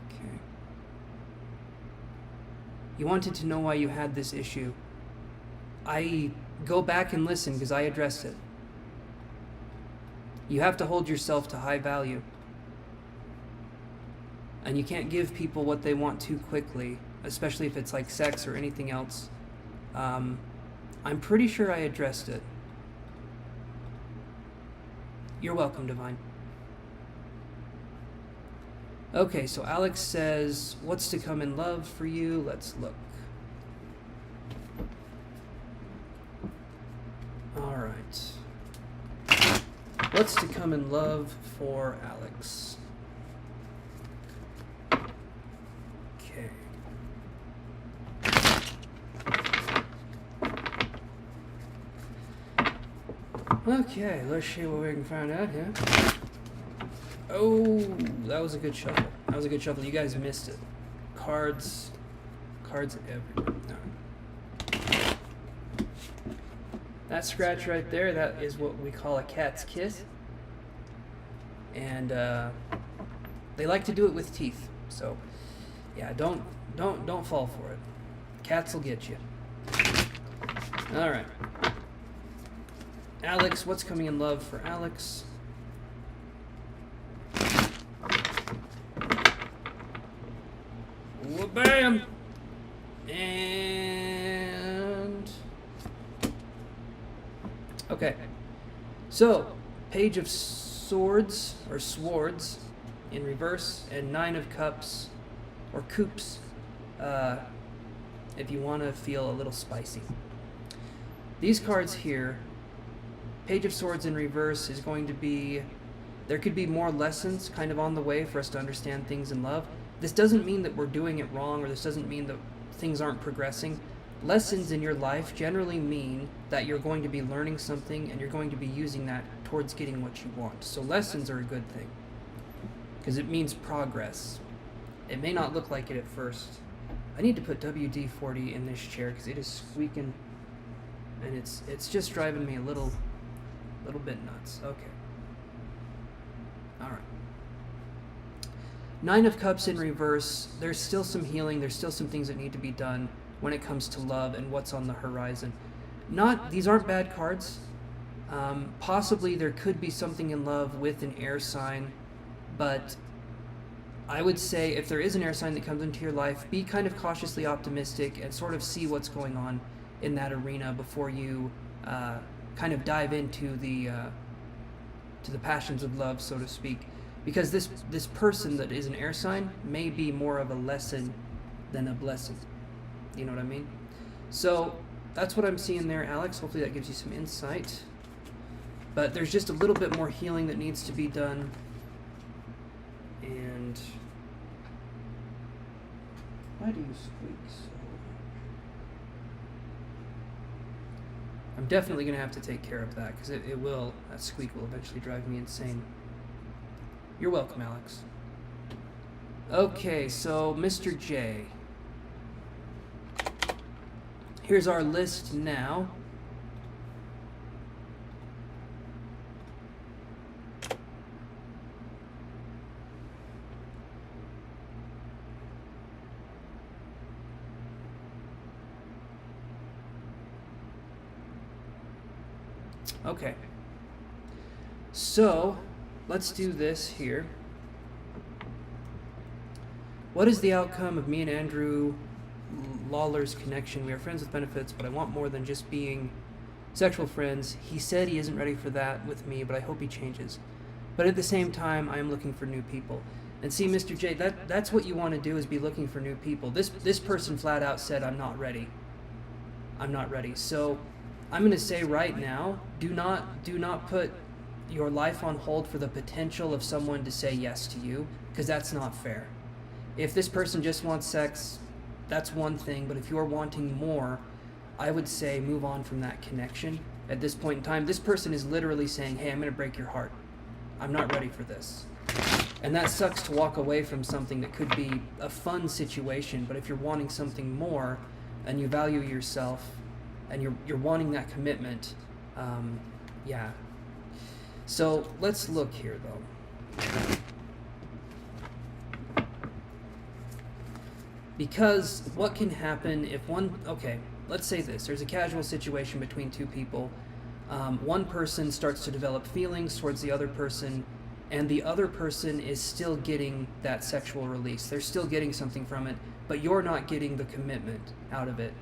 Speaker 1: Okay. You wanted to know why you had this issue. I go back and listen because I addressed it. You have to hold yourself to high value. And you can't give people what they want too quickly, especially if it's like sex or anything else. I'm pretty sure I addressed it. You're welcome, Divine. Okay, so Alex says, what's to come in love for you? Let's look. All right. What's to come in love for Alex? Okay. Okay, let's see what we can find out here. Oh, that was a good shuffle. That was a good shuffle. You guys missed it. Cards everywhere. No. That scratch right there, that is what we call a cat's kiss. And they like to do it with teeth. So, yeah, don't fall for it. Cats will get you. All right. Alex, what's coming in love for Alex? Bam! And... okay. So, Page of Swords, or Swords, in reverse, and Nine of Cups, or Coops, if you want to feel a little spicy. These cards here, Page of Swords in reverse is going to be, there could be more lessons kind of on the way for us to understand things in love. This doesn't mean that we're doing it wrong, or this doesn't mean that things aren't progressing. Lessons in your life generally mean that you're going to be learning something and you're going to be using that towards getting what you want. So lessons are a good thing because it means progress. It may not look like it at first. I need to put WD-40 in this chair because it is squeaking and it's just driving me a little bit nuts. Okay. All right. Nine of Cups in reverse. There's still some healing. There's still some things that need to be done when it comes to love and what's on the horizon. These aren't bad cards. Possibly there could be something in love with an air sign, but I would say if there is an air sign that comes into your life, be kind of cautiously optimistic and sort of see what's going on in that arena before you kind of dive into the passions of love, so to speak. Because this person that is an air sign may be more of a lesson than a blessing. You know what I mean? So that's what I'm seeing there, Alex. Hopefully that gives you some insight. But there's just a little bit more healing that needs to be done. And why do you squeak so? I'm definitely going to have to take care of that, because it will, that squeak will eventually drive me insane. You're welcome, Alex. Okay, so Mr. J. Here's our list now. Okay. So, let's do this here. What is the outcome of me and Andrew Lawler's connection? We are friends with benefits, but I want more than just being sexual friends. He said he isn't ready for that with me, but I hope he changes. But at the same time, I am looking for new people. And see, Mr. J, that's what you want to do, is be looking for new people. This person flat out said, I'm not ready. I'm not ready. So I'm going to say right now, do not put your life on hold for the potential of someone to say yes to you, because that's not fair. If this person just wants sex, that's one thing, but if you're wanting more, I would say move on from that connection at this point in time. This person is literally saying, hey, I'm going to break your heart. I'm not ready for this. And that sucks, to walk away from something that could be a fun situation, but if you're wanting something more and you value yourself and you're wanting that commitment, yeah. So let's look here, though. Because what can happen if okay, let's say this. There's a casual situation between two people. One person starts to develop feelings towards the other person, and the other person is still getting that sexual release. They're still getting something from it, but you're not getting the commitment out of it.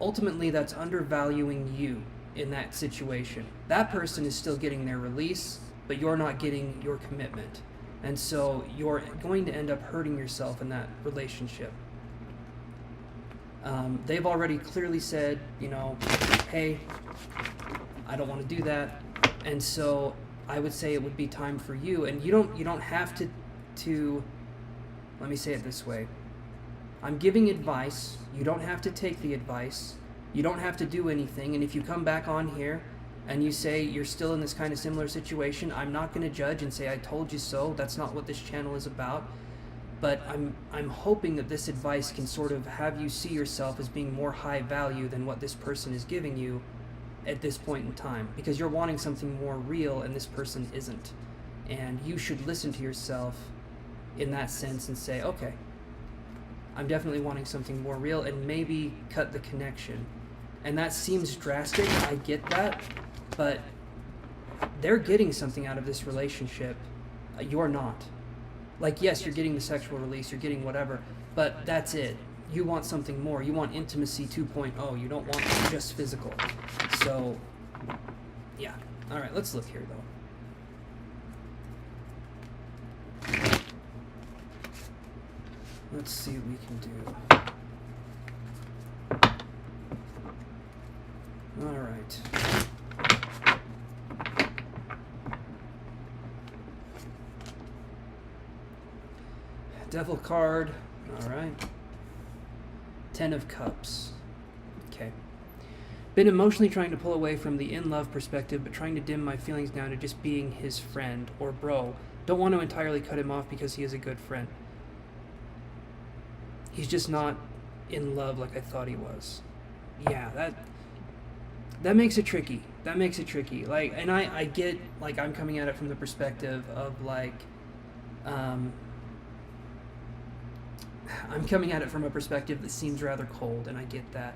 Speaker 1: Ultimately, that's undervaluing you in that situation. That person is still getting their release, but you're not getting your commitment. And so you're going to end up hurting yourself in that relationship. They've already clearly said, you know, hey, I don't want to do that. And so I would say it would be time for you. And you don't have to let me say it this way. I'm giving advice. You don't have to take the advice. You don't have to do anything. And if you come back on here and you say you're still in this kind of similar situation, I'm not going to judge and say I told you so. That's not what this channel is about. But I'm hoping that this advice can sort of have you see yourself as being more high value than what this person is giving you at this point in time, because you're wanting something more real and this person isn't. And you should listen to yourself in that sense and say, okay, I'm definitely wanting something more real, and maybe cut the connection. And that seems drastic, I get that, but they're getting something out of this relationship. You're not. Like, yes, you're getting the sexual release, you're getting whatever, but that's it. You want something more. You want intimacy 2.0. You don't want just physical. So, yeah. All right, let's look here, though. Let's see what we can do. All right. Devil card. All right. 10 of Cups. Okay. Been emotionally trying to pull away from the in-love perspective, but trying to dim my feelings down to just being his friend or bro. Don't want to entirely cut him off because he is a good friend. He's just not in love like I thought he was. Yeah, that makes it tricky. That makes it tricky. Like, and I get, like, I'm coming at it from the perspective of, like, I'm coming at it from a perspective that seems rather cold, and I get that.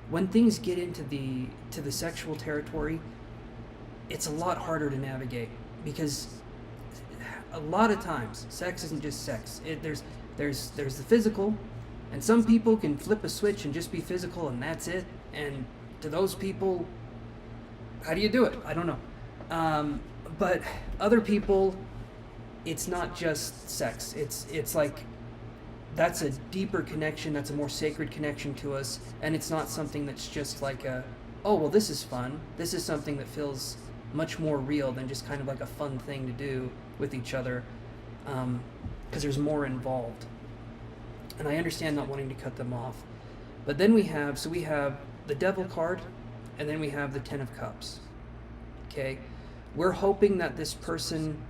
Speaker 1: When things get into the sexual territory, it's a lot harder to navigate, because a lot of times sex isn't just sex. There's the physical, and some people can flip a switch and just be physical, and that's it. And to those people, how do you do it? I don't know. But other people, it's not just sex. It's like, that's a deeper connection, that's a more sacred connection to us, and it's not something that's just like oh, well, this is fun. This is something that feels much more real than just kind of like a fun thing to do with each other, because there's more involved. And I understand not wanting to cut them off. But then we have the Devil card, and then we have the Ten of Cups. Okay, we're hoping that this person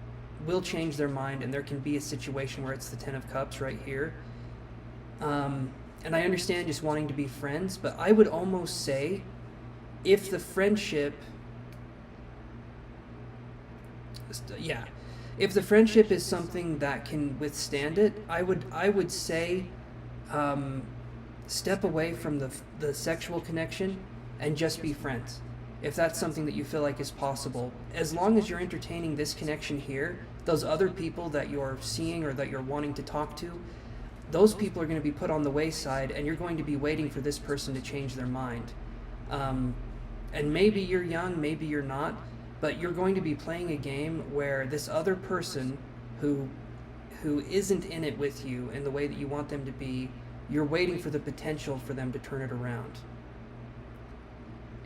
Speaker 1: will change their mind, and there can be a situation where it's the Ten of Cups right here. And I understand just wanting to be friends, but I would almost say if the friendship, if the friendship is something that can withstand it, I would say step away from the sexual connection and just be friends. If that's something that you feel like is possible, as long as you're entertaining this connection here, those other people that you're seeing or that you're wanting to talk to, those people are going to be put on the wayside, and you're going to be waiting for this person to change their mind. And maybe you're young, maybe you're not, but you're going to be playing a game where this other person who isn't in it with you in the way that you want them to be, you're waiting for the potential for them to turn it around.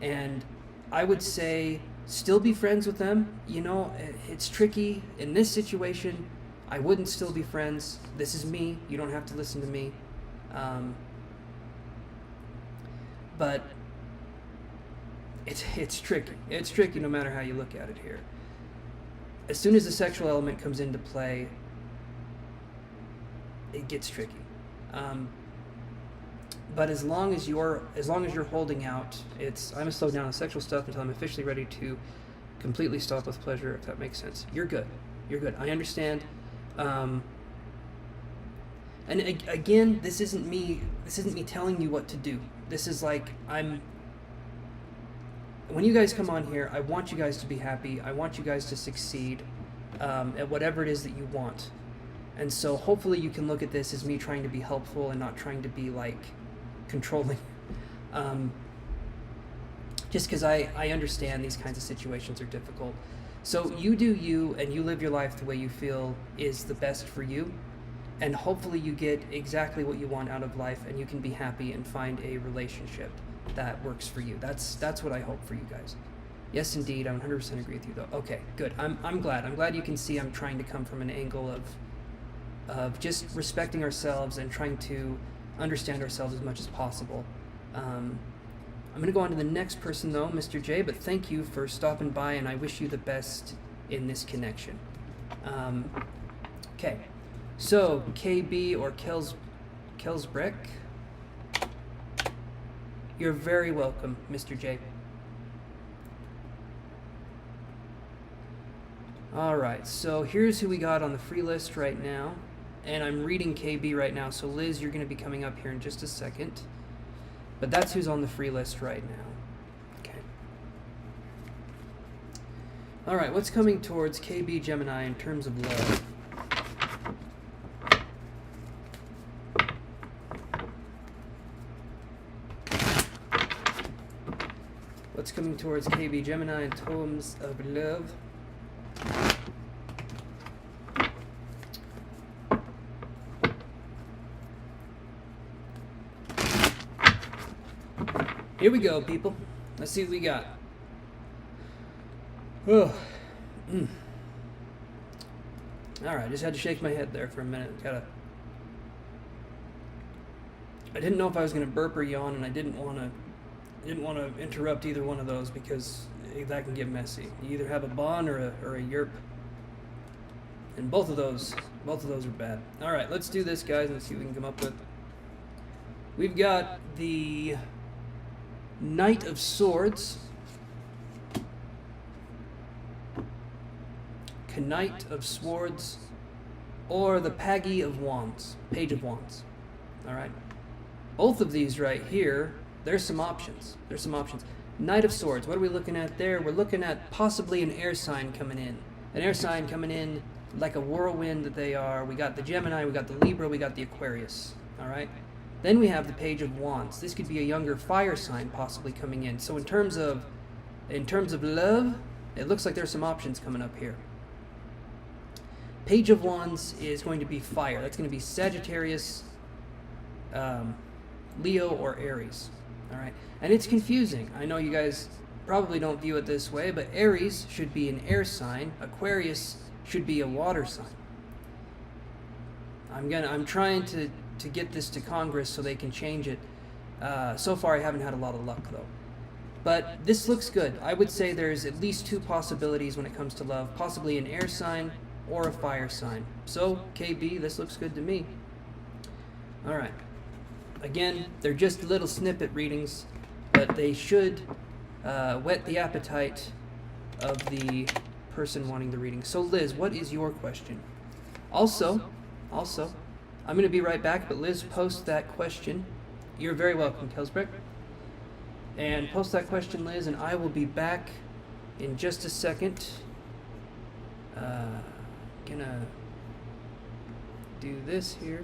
Speaker 1: And I would say still be friends with them. You know, it's tricky. In this situation, I wouldn't still be friends. This is me. You don't have to listen to me. But it's tricky. It's tricky no matter how you look at it here. As soon as the sexual element comes into play, it gets tricky. But as long as you're holding out, I'm gonna slow down the sexual stuff until I'm officially ready to completely stop with pleasure, if that makes sense. You're good. You're good. I understand. And again, this isn't me telling you what to do. This is like, when you guys come on here, I want you guys to be happy. I want you guys to succeed at whatever it is that you want. And so hopefully you can look at this as me trying to be helpful and not trying to be like controlling. Just because I understand these kinds of situations are difficult. So you do you, and you live your life the way you feel is the best for you. And hopefully you get exactly what you want out of life, and you can be happy and find a relationship that works for you. That's what I hope for you guys. Yes, indeed, I 100% agree with you, though. Okay, good. I'm glad. I'm glad you can see I'm trying to come from an angle of just respecting ourselves and trying to understand ourselves as much as possible. I'm going to go on to the next person, though, Mr. J, but thank you for stopping by, and I wish you the best in this connection. Okay, so KB or Kelsbreck, you're very welcome, Mr. J. Alright, so here's who we got on the free list right now. And I'm reading KB right now, so Liz, you're going to be coming up here in just a second. But that's who's on the free list right now. Okay. Alright, what's coming towards KB Gemini in terms of love? What's coming towards KB Gemini in terms of love? Here we go, people. Let's see what we got. Oh. Alright, just had to shake my head there for a minute. I didn't know if I was going to burp or yawn, and I didn't want to interrupt either one of those because that can get messy. You either have a bon or a yerp. And both of those are bad. Alright, let's do this, guys, and see what we can come up with. We've got the Knight of Swords, Knight of Swords, or the Page of Wands. Alright. Both of these right here, there's some options. Knight of Swords, what are we looking at there? We're looking at possibly an air sign coming in. An air sign coming in like a whirlwind that they are. We got the Gemini, we got the Libra, we got the Aquarius. Alright? Then we have the Page of Wands. This could be a younger fire sign possibly coming in. So in terms of love, it looks like there's some options coming up here. Page of Wands is going to be fire. That's going to be Sagittarius, Leo, or Aries. All right, and it's confusing. I know you guys probably don't view it this way, but Aries should be an air sign. Aquarius should be a water sign. I'm trying to get this to Congress so they can change it. So far, I haven't had a lot of luck, though. But this looks good. I would say there's at least 2 possibilities when it comes to love, possibly an air sign or a fire sign. So, KB, this looks good to me. Alright. Again, they're just little snippet readings, but they should whet the appetite of the person wanting the reading. So, Liz, what is your question? Also, I'm going to be right back, but Liz, post that question. You're very welcome, Kelsbreck. And post that question, Liz, and I will be back in just a second. Gonna do this here.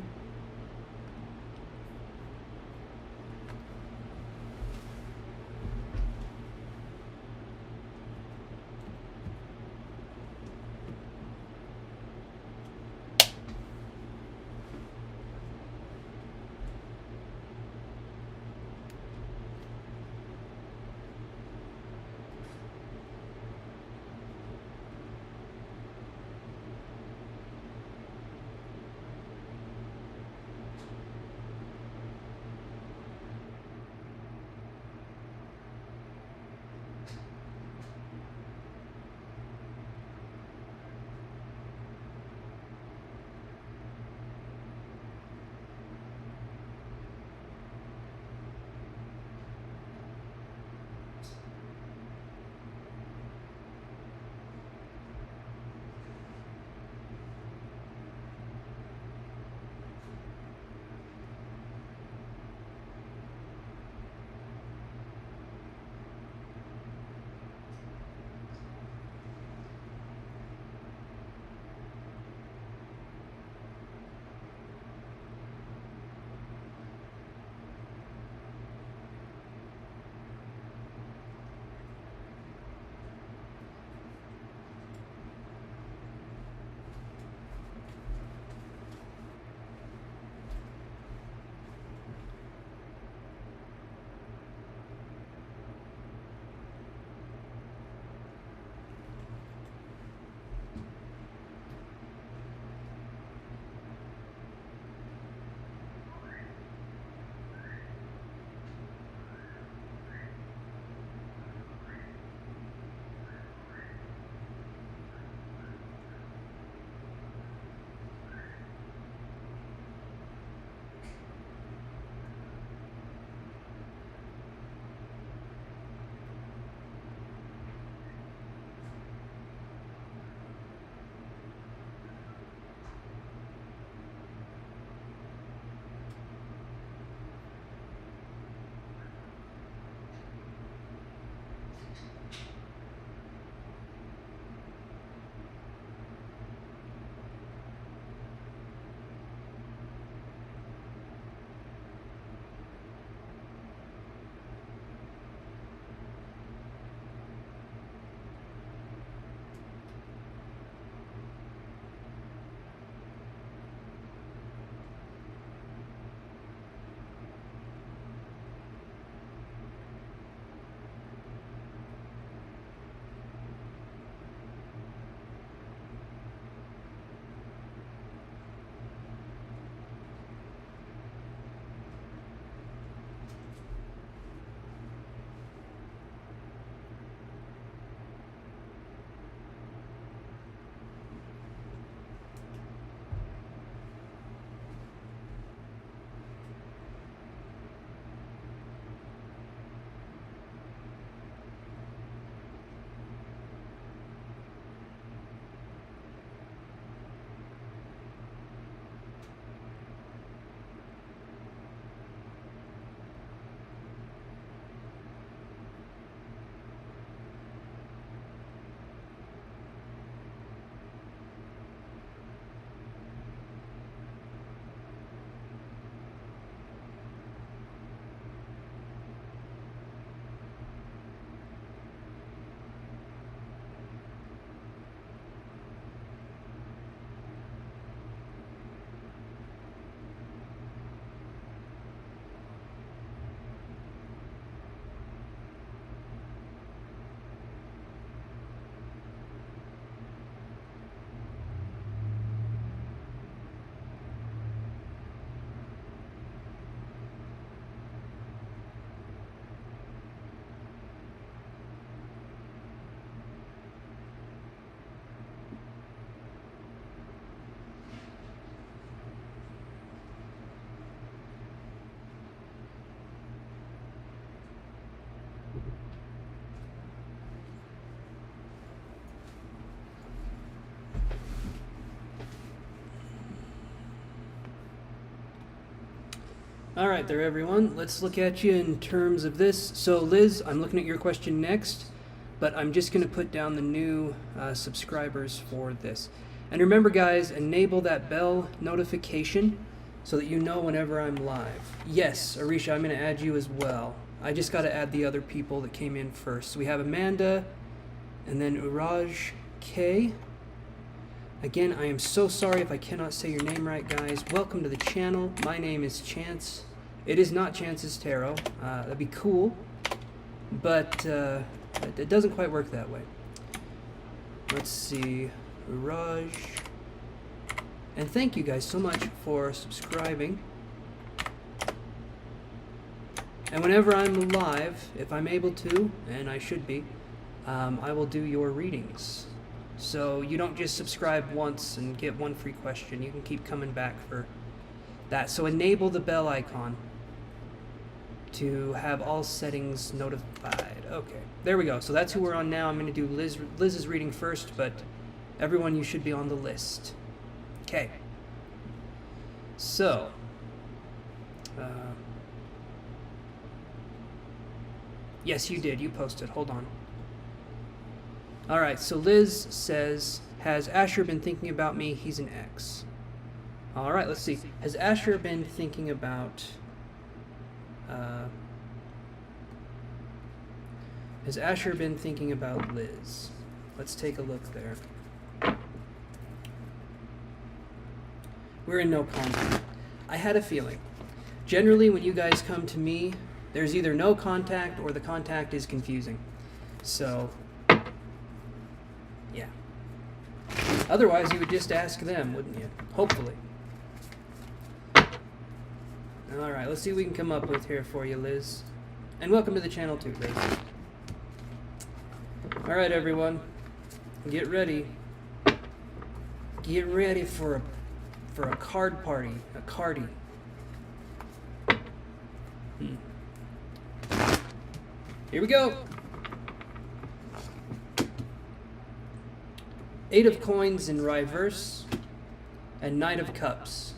Speaker 1: Alright there everyone, let's look at you in terms of this. So Liz, I'm looking at your question next, but I'm just going to put down the new subscribers for this. And remember guys, enable that bell notification so that you know whenever I'm live. Yes, Arisha, I'm going to add you as well. I just got to add the other people that came in first. So we have Amanda, and then Uraj K. Again, I am so sorry if I cannot say your name right, guys. Welcome to the channel. My name is Chance. It is not Chance's Tarot. That'd be cool, but it doesn't quite work that way. Let's see. Raj. And thank you guys so much for subscribing. And whenever I'm live, if I'm able to, and I should be, I will do your readings. So you don't just subscribe once and get one free question. You can keep coming back for that. So enable the bell icon to have all settings notified. Okay, there we go. So that's who we're on now. I'm going to do Liz's reading first, but everyone, you should be on the list. Okay. So, yes, you did. You posted. Hold on. All right, so Liz says, has Asher been thinking about me? He's an ex. All right, let's see. Has Asher been thinking about... has Asher been thinking about Liz? Let's take a look there. We're in no contact. I had a feeling. Generally, when you guys come to me, there's either no contact or the contact is confusing. So... yeah. Otherwise, you would just ask them, wouldn't you? Hopefully. Alright, let's see what we can come up with here for you, Liz. And welcome to the channel too, Liz. Alright, everyone. Get ready. Get ready for a card party. A cardie. Here we go! 8 of Coins in reverse, and Knight of Cups.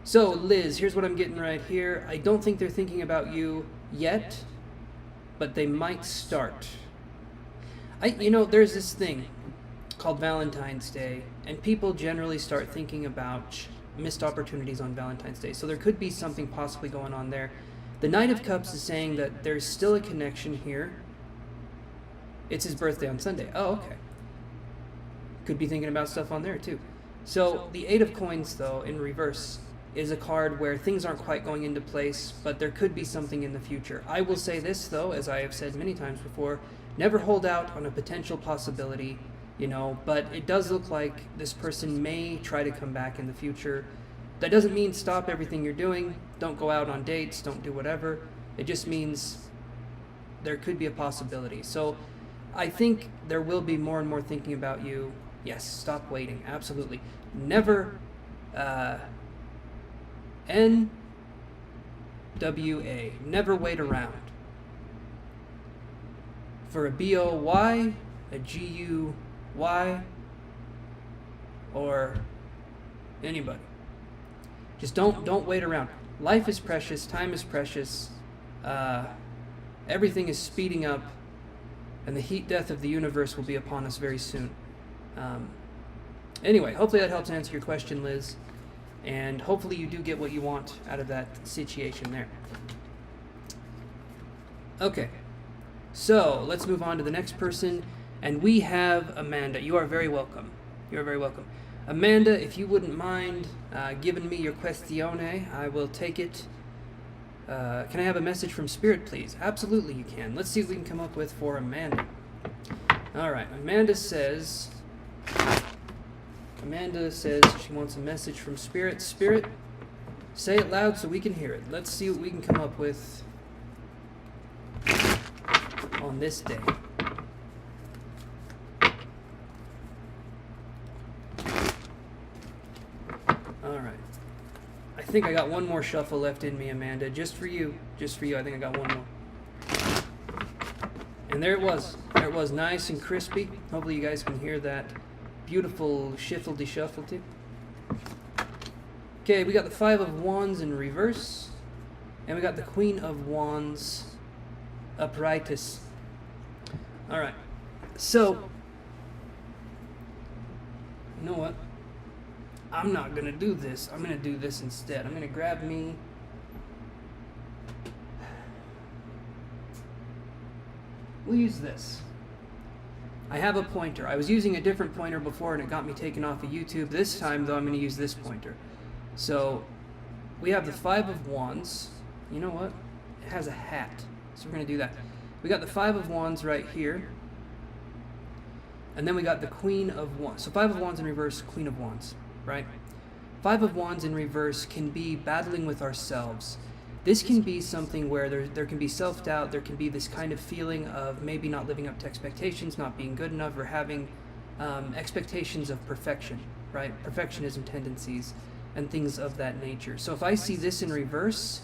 Speaker 1: So, Liz, here's what I'm getting right here. I don't think they're thinking about you yet, but they might start. You know, there's this thing called Valentine's Day, and people generally start thinking about missed opportunities on Valentine's Day. So there could be something possibly going on there. The Knight of Cups is saying that there's still a connection here. It's his birthday on Sunday. Oh, okay. Could be thinking about stuff on there too. So the 8 of Coins, though, in reverse, is a card where things aren't quite going into place, but there could be something in the future. I will say this, though, as I have said many times before, never hold out on a potential possibility, you know, but it does look like this person may try to come back in the future. That doesn't mean stop everything you're doing, don't go out on dates, don't do whatever. It just means there could be a possibility. So I think there will be more and more thinking about you. Yes, stop waiting, absolutely. Never, N-W-A, never wait around. For a B-O-Y, a G-U-Y, or anybody. Just don't wait around. Life is precious, time is precious, everything is speeding up, and the heat death of the universe will be upon us very soon. Anyway, hopefully that helps answer your question, Liz. And hopefully you do get what you want out of that situation there. Okay, so let's move on to the next person. And we have Amanda. You are very welcome. You are very welcome. Amanda, if you wouldn't mind giving me your questione, I will take it. Can I have a message from Spirit, please? Absolutely you can. Let's see what we can come up with for Amanda. Alright, Amanda says she wants a message from Spirit. Spirit, say it loud so we can hear it. Let's see what we can come up with on this day. Alright. I think I got one more shuffle left in me, Amanda. Just for you. Just for you. I think I got one more. And there it was. There it was, nice and crispy. Hopefully you guys can hear that beautiful shiffle-de-shuffle-ty. Okay, we got the 5 of Wands in reverse. And we got the Queen of Wands uprightus. All right. So, you know what? I'm not going to do this. I'm going to do this instead. I'm going to grab me... We'll use this. I have a pointer. I was using a different pointer before and it got me taken off of YouTube. This time, though, I'm going to use this pointer. So, we have the Five of Wands. You know what? It has a hat. So we're going to do that. We got the Five of Wands right here. And then we got the Queen of Wands. So Five of Wands in reverse, Queen of Wands, right? Five of Wands in reverse can be battling with ourselves. This can be something where there can be self-doubt, there can be this kind of feeling of maybe not living up to expectations, not being good enough, or having expectations of perfection, right? Perfectionism tendencies and things of that nature. So if I see this in reverse,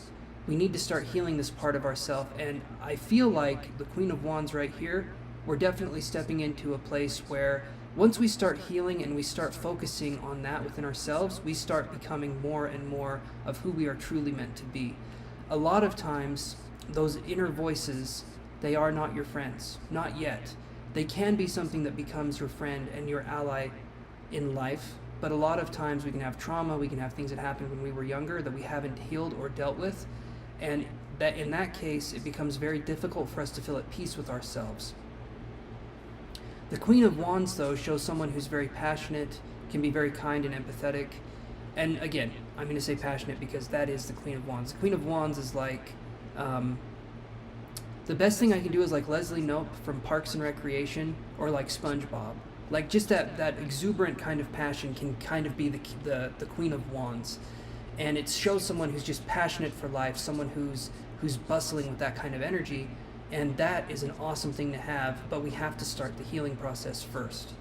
Speaker 1: we need to start healing this part of ourselves. And I feel like the Queen of Wands right here, we're definitely stepping into a place where once we start healing and we start focusing on that within ourselves, we start becoming more and more of who we are truly meant to be. A lot of times, those inner voices, they are not your friends. Not yet. They can be something that becomes your friend and your ally in life, but a lot of times we can have trauma, we can have things that happened when we were younger that we haven't healed or dealt with, and that in that case, it becomes very difficult for us to feel at peace with ourselves. The Queen of Wands, though, shows someone who's very passionate, can be very kind and empathetic. And again, I'm going to say passionate because that is the Queen of Wands. The Queen of Wands is like, the best thing I can do is like Leslie Knope from Parks and Recreation, or like SpongeBob. Like just that exuberant kind of passion can kind of be the Queen of Wands. And it shows someone who's just passionate for life, someone who's bustling with that kind of energy. And that is an awesome thing to have, but we have to start the healing process first,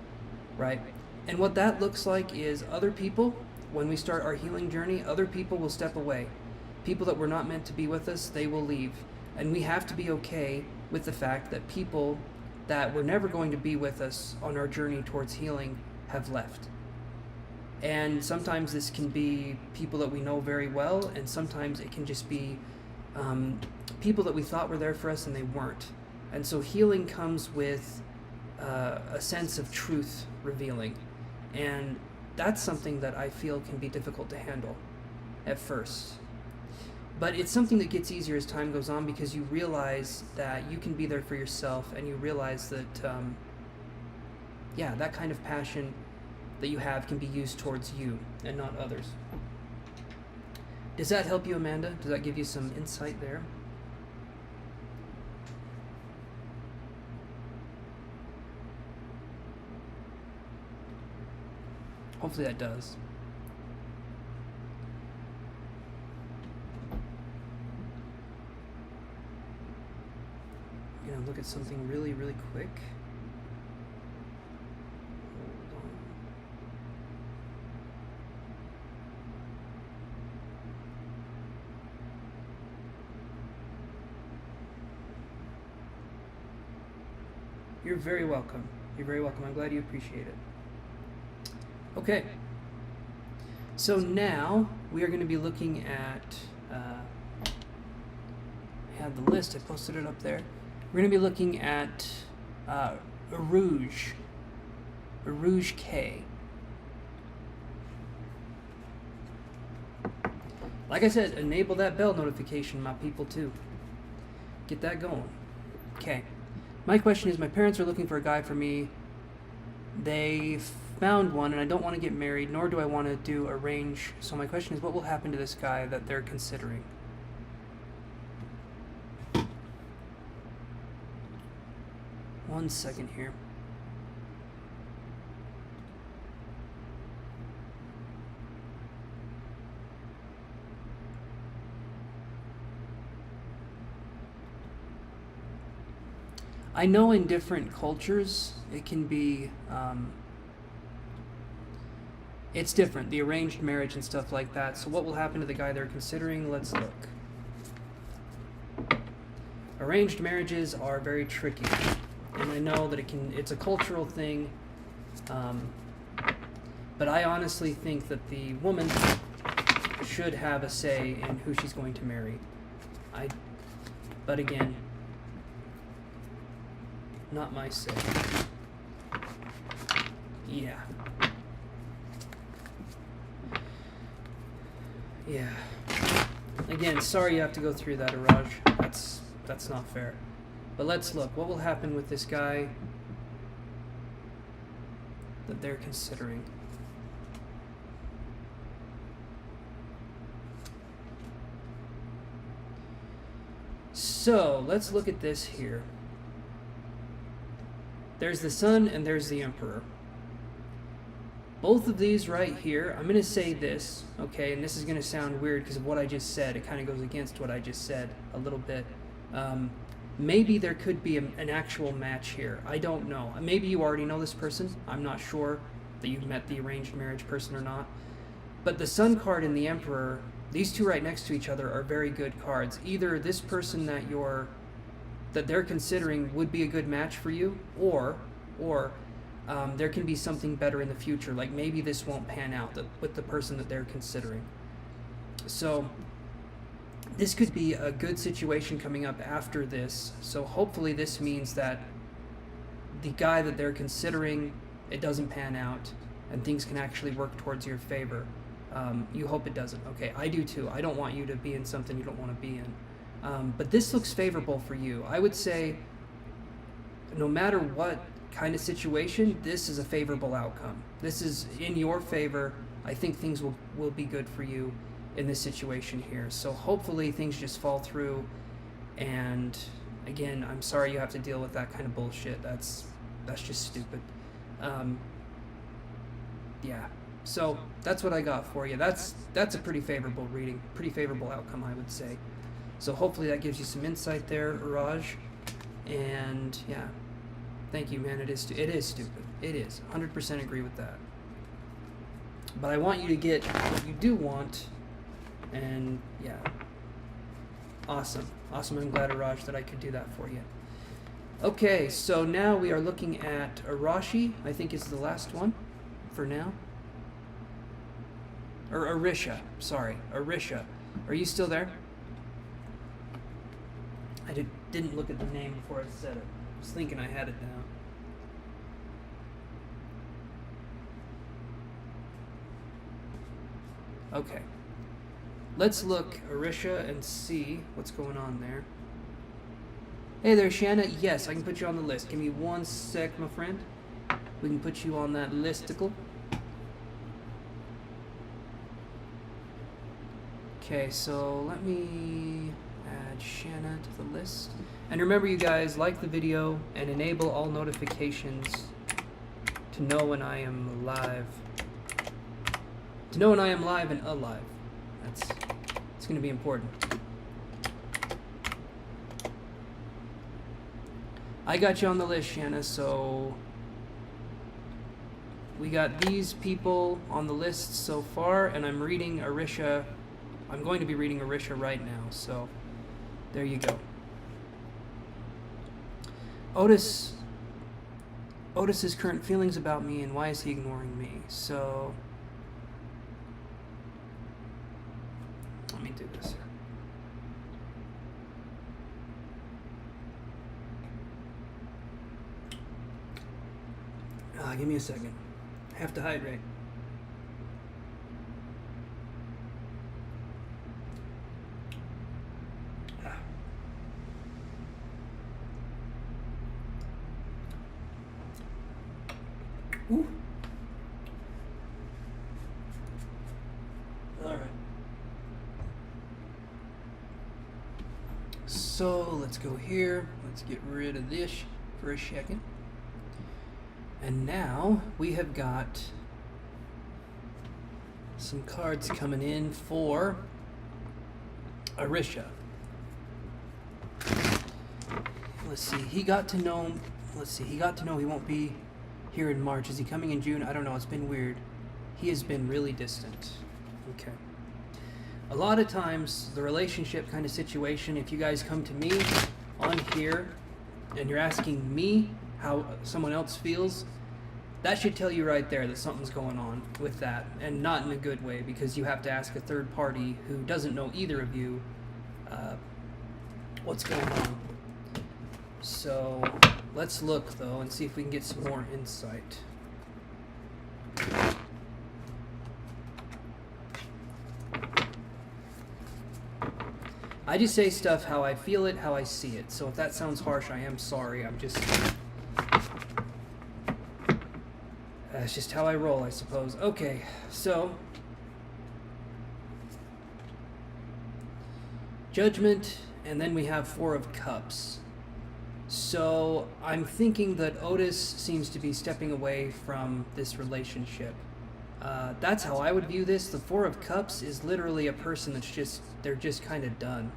Speaker 1: right? And what that looks like is other people, when we start our healing journey, other people will step away. People that were not meant to be with us, they will leave. And we have to be okay with the fact that people that were never going to be with us on our journey towards healing have left. And sometimes this can be people that we know very well, and sometimes it can just be people that we thought were there for us and they weren't. And so healing comes with a sense of truth revealing. And that's something that I feel can be difficult to handle at first. But it's something that gets easier as time goes on because you realize that you can be there for yourself, and you realize that, that kind of passion that you have can be used towards you and not others. Does that help you, Amanda? Does that give you some insight there? Hopefully that does. I'm gonna look at something really, really quick. Hold on. You're very welcome. You're very welcome. I'm glad you appreciate it. Okay. So now we are going to be looking at, I have the list, I posted it up there. We're going to be looking at Rouge K. Like I said, enable that bell notification, my people, too. Get that going. Okay. My question is, my parents are looking for a guy for me. They found one, and I don't want to get married, nor do I want to do arrange. So my question is, what will happen to this guy that they're considering? One second here. I know in different cultures it can be, it's different, the arranged marriage and stuff like that. So what will happen to the guy they're considering? Let's look. Arranged marriages are very tricky, and I know that it's a cultural thing, but I honestly think that the woman should have a say in who she's going to marry. But again, not my say. Yeah. Yeah. Again, sorry you have to go through that, Araj. That's not fair. But let's look. What will happen with this guy that they're considering? So, let's look at this here. There's the Sun and there's the Emperor. Both of these right here, I'm going to say this, okay, and this is going to sound weird because of what I just said. It kind of goes against what I just said a little bit. Maybe there could be an actual match here. I don't know. Maybe you already know this person. I'm not sure that you've met the arranged marriage person or not. But the Sun card and the Emperor, these two right next to each other are very good cards. Either this person that they're considering would be a good match for you, or there can be something better in the future. Like maybe this won't pan out with the person that they're considering. So this could be a good situation coming up after this. So hopefully this means that the guy that they're considering, it doesn't pan out and things can actually work towards your favor. You hope it doesn't. Okay, I do too. I don't want you to be in something you don't want to be in. But this looks favorable for you. I would say no matter what kind of situation, this is a favorable outcome. This is in your favor. I think things will be good for you in this situation here. So hopefully things just fall through. And again, I'm sorry you have to deal with that kind of bullshit. That's just stupid. Yeah. So that's what I got for you. That's a pretty favorable reading, pretty favorable outcome, I would say. So hopefully that gives you some insight there, Raj. And yeah, thank you, man. It is stupid. It is. 100% agree with that. But I want you to get what you do want. And yeah, awesome. I'm glad, Raj, that I could do that for you. Okay, so now we are looking at Arashi. I think is the last one for now. Or Arisha, sorry, Arisha. Are you still there? I didn't look at the name before I said it. I was thinking I had it down. Okay. Let's look Arisha and see what's going on there. Hey there, Shanna. Yes, I can put you on the list. Give me 1 sec, my friend. We can put you on that listicle. Okay, so let me add Shanna to the list. And remember, you guys, like the video and enable all notifications to know when I am live. To know when I am live and alive. It's going to be important. I got you on the list, Shanna, so we got these people on the list so far, and I'm reading Arisha. I'm going to be reading Arisha right now, so there you go. Otis's current feelings about me, and why is he ignoring me? So let me do this here. Give me a second. I have to hydrate. Ooh. All right. So let's go here. Let's get rid of this for a second. And now we have got some cards coming in for Arisha. Let's see. He got to know he won't be here in March. Is he coming in June? I don't know. It's been weird. He has been really distant. Okay. A lot of times, the relationship kind of situation, if you guys come to me on here and you're asking me how someone else feels, that should tell you right there that something's going on with that, and not in a good way, because you have to ask a third party who doesn't know either of you what's going on. So let's look though and see if we can get some more insight. I just say stuff how I feel it, how I see it. So if that sounds harsh, I am sorry. I'm just... That's just how I roll, I suppose. Okay, so... Judgment, and then we have Four of Cups. So I'm thinking that Otis seems to be stepping away from this relationship. That's how I would view this. The Four of Cups is literally a person that's just... They're just kind of done.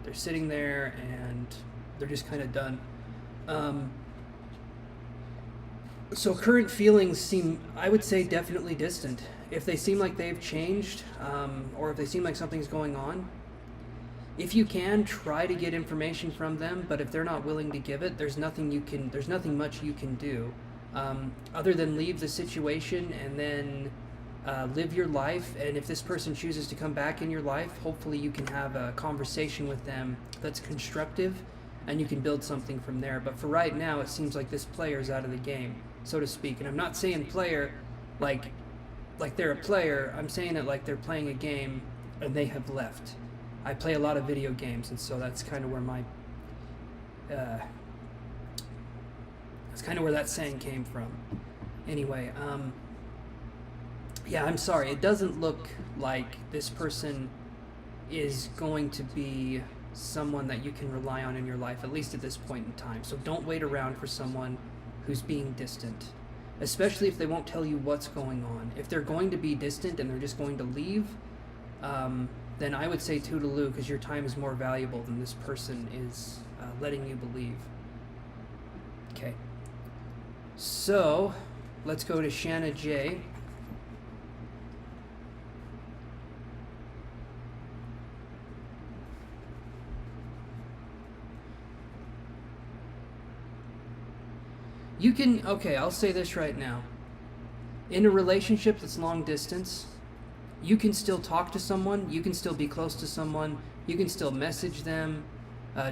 Speaker 1: They're sitting there and they're just kind of done. So current feelings seem, I would say, definitely distant. If they seem like they've changed, or if they seem like something's going on, if you can, try to get information from them, but if they're not willing to give it, there's nothing much you can do. Other than leave the situation and then live your life, and if this person chooses to come back in your life, hopefully you can have a conversation with them that's constructive, and you can build something from there. But for right now, it seems like this player's out of the game, so to speak. And I'm not saying player like they're a player. I'm saying it like they're playing a game and they have left. I play a lot of video games, and so that's kind of where my that's kind of where that saying came from. Anyway, yeah, I'm sorry. It doesn't look like this person is going to be someone that you can rely on in your life, at least at this point in time. So don't wait around for someone who's being distant, especially if they won't tell you what's going on. If they're going to be distant and they're just going to leave, then I would say toodaloo, because your time is more valuable than this person is letting you believe. Okay. So let's go to Shanna J. You can, okay, I'll say this right now. In a relationship that's long distance, you can still talk to someone, you can still be close to someone, you can still message them,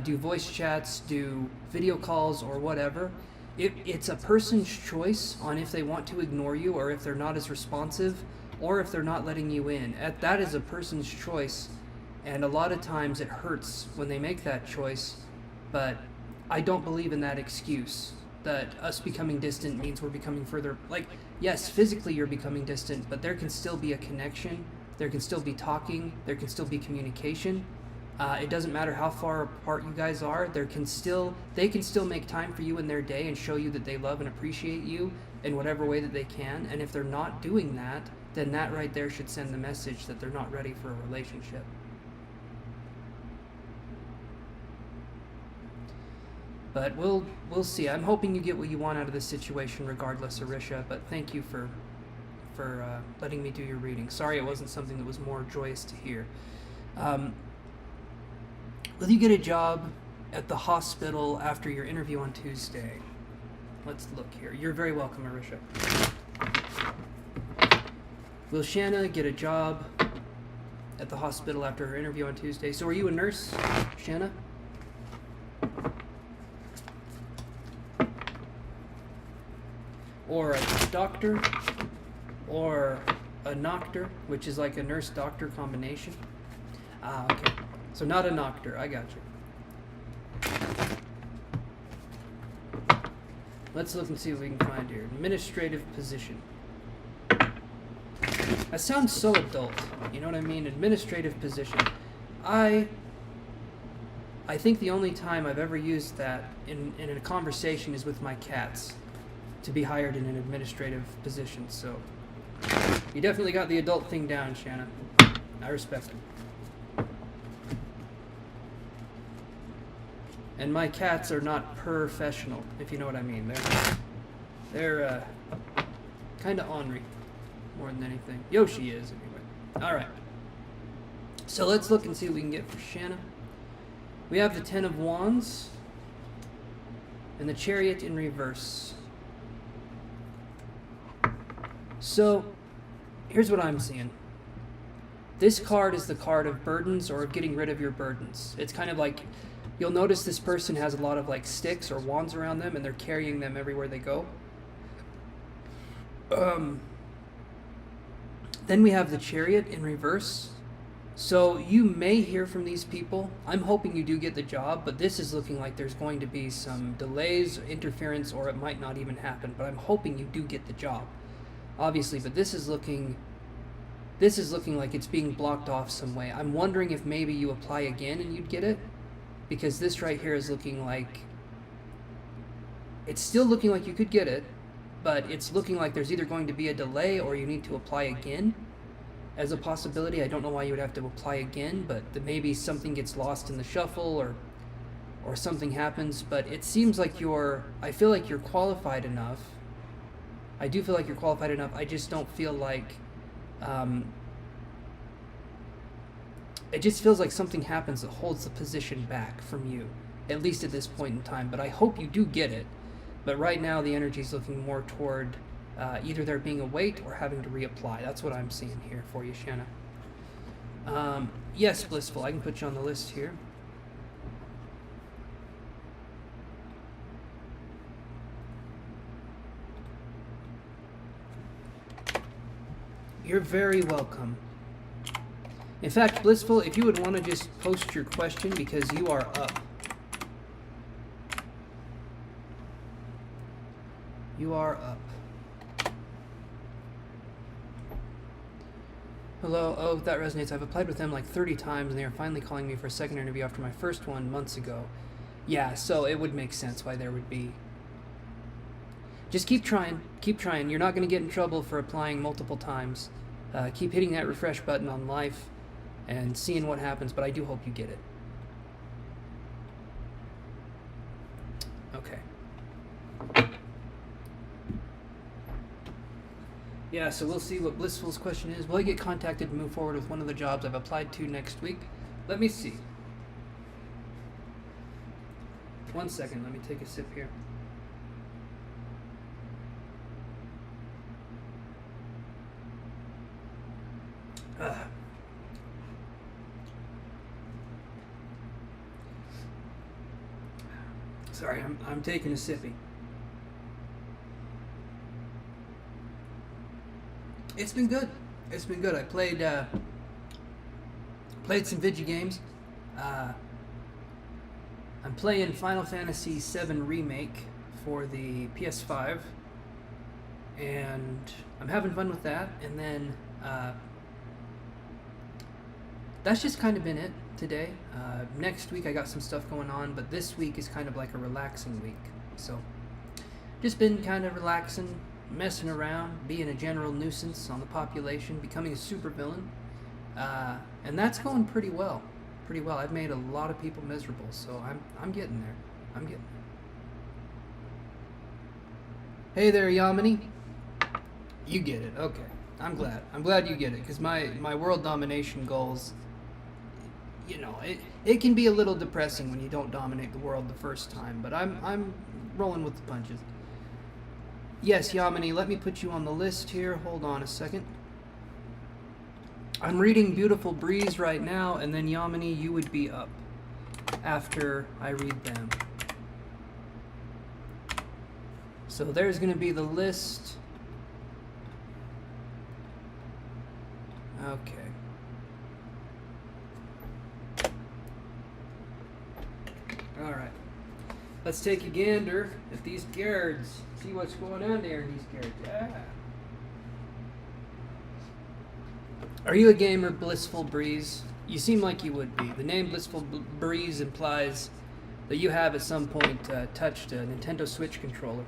Speaker 1: do voice chats, do video calls, or whatever. It's a person's choice on if they want to ignore you, or if they're not as responsive, or if they're not letting you in. That is a person's choice, and a lot of times it hurts when they make that choice, but I don't believe in that excuse. That us becoming distant means we're becoming further, like, yes, physically you're becoming distant, but there can still be a connection, there can still be talking, there can still be communication. It doesn't matter how far apart you guys are, they can still make time for you in their day and show you that they love and appreciate you in whatever way that they can, and if they're not doing that, then that right there should send the message that they're not ready for a relationship. But we'll see. I'm hoping you get what you want out of this situation regardless, Arisha, but thank you for letting me do your reading. Sorry it wasn't something that was more joyous to hear. Will you get a job at the hospital after your interview on Tuesday? Let's look here. You're very welcome, Arisha. Will Shanna get a job at the hospital after her interview on Tuesday? So are you a nurse, Shanna? Or a doctor, or a doctor, which is like a nurse-doctor combination. Ah, okay. So not a doctor, I got you. Let's look and see what we can find here. Administrative position. That sounds so adult, you know what I mean? Administrative position. I think the only time I've ever used that in a conversation is with my cats, to be hired in an administrative position, so you definitely got the adult thing down, Shanna. I respect it. And my cats are not professional, if you know what I mean. They're kind of ornery, more than anything. Yoshi is, anyway. All right. So let's look and see what we can get for Shanna. We have the Ten of Wands and the Chariot in reverse. So, here's what I'm seeing. This card is the card of burdens or of getting rid of your burdens. It's kind of like, you'll notice this person has a lot of like sticks or wands around them and they're carrying them everywhere they go. Then we have the Chariot in reverse. So you may hear from these people. I'm hoping you do get the job, but this is looking like there's going to be some delays, interference, or it might not even happen. But I'm hoping you do get the job, obviously. But this is looking like it's being blocked off some way. I'm wondering if maybe you apply again and you'd get it, because this right here is looking like it's still looking like you could get it, but it's looking like there's either going to be a delay or you need to apply again as a possibility. I don't know why you would have to apply again, but maybe something gets lost in the shuffle or something happens. But it seems like I feel like you're qualified enough. I do feel like you're qualified enough. I just don't feel like, it just feels like something happens that holds the position back from you, at least at this point in time. But I hope you do get it. But right now the energy is looking more toward either there being a wait or having to reapply. That's what I'm seeing here for you, Shanna. Yes, Blissful, I can put you on the list here. You're very welcome. In fact, Blissful, if you would want to just post your question because you are up. You are up. Hello. Oh, that resonates. I've applied with them like 30 times and they are finally calling me for a second interview after my first one months ago. Yeah, so it would make sense why there would be. Just keep trying. Keep trying. You're not going to get in trouble for applying multiple times. Keep hitting that refresh button on life and seeing what happens, but I do hope you get it. Okay. Yeah, so we'll see what Blissful's question is. Will I get contacted to move forward with one of the jobs I've applied to next week? Let me see. 1 second, let me take a sip here. Sorry, I'm taking a sippy. It's been good. It's been good. I played some video games. I'm playing Final Fantasy VII Remake for the PS5, and I'm having fun with that. And then that's just kind of been it today. Next week I got some stuff going on, but this week is kind of like a relaxing week. So just been kind of relaxing, messing around, being a general nuisance on the population, becoming a supervillain, and that's going pretty well. Pretty well. I've made a lot of people miserable, so I'm getting there. I'm getting there. Hey there, Yamini. You get it. Okay. I'm glad you get it, because my world domination goals, you know, it can be a little depressing when you don't dominate the world the first time, but I'm rolling with the punches. Yes, Yamini, let me put you on the list here. Hold on a second. I'm reading Beautiful Breeze right now, and then Yamini, you would be up after I read them. So there's going to be the list. Okay. Alright. Let's take a gander at these guards. See what's going on there in these guards. Yeah. Are you a gamer, Blissful Breeze? You seem like you would be. The name Blissful Breeze implies that you have at some point touched a Nintendo Switch controller.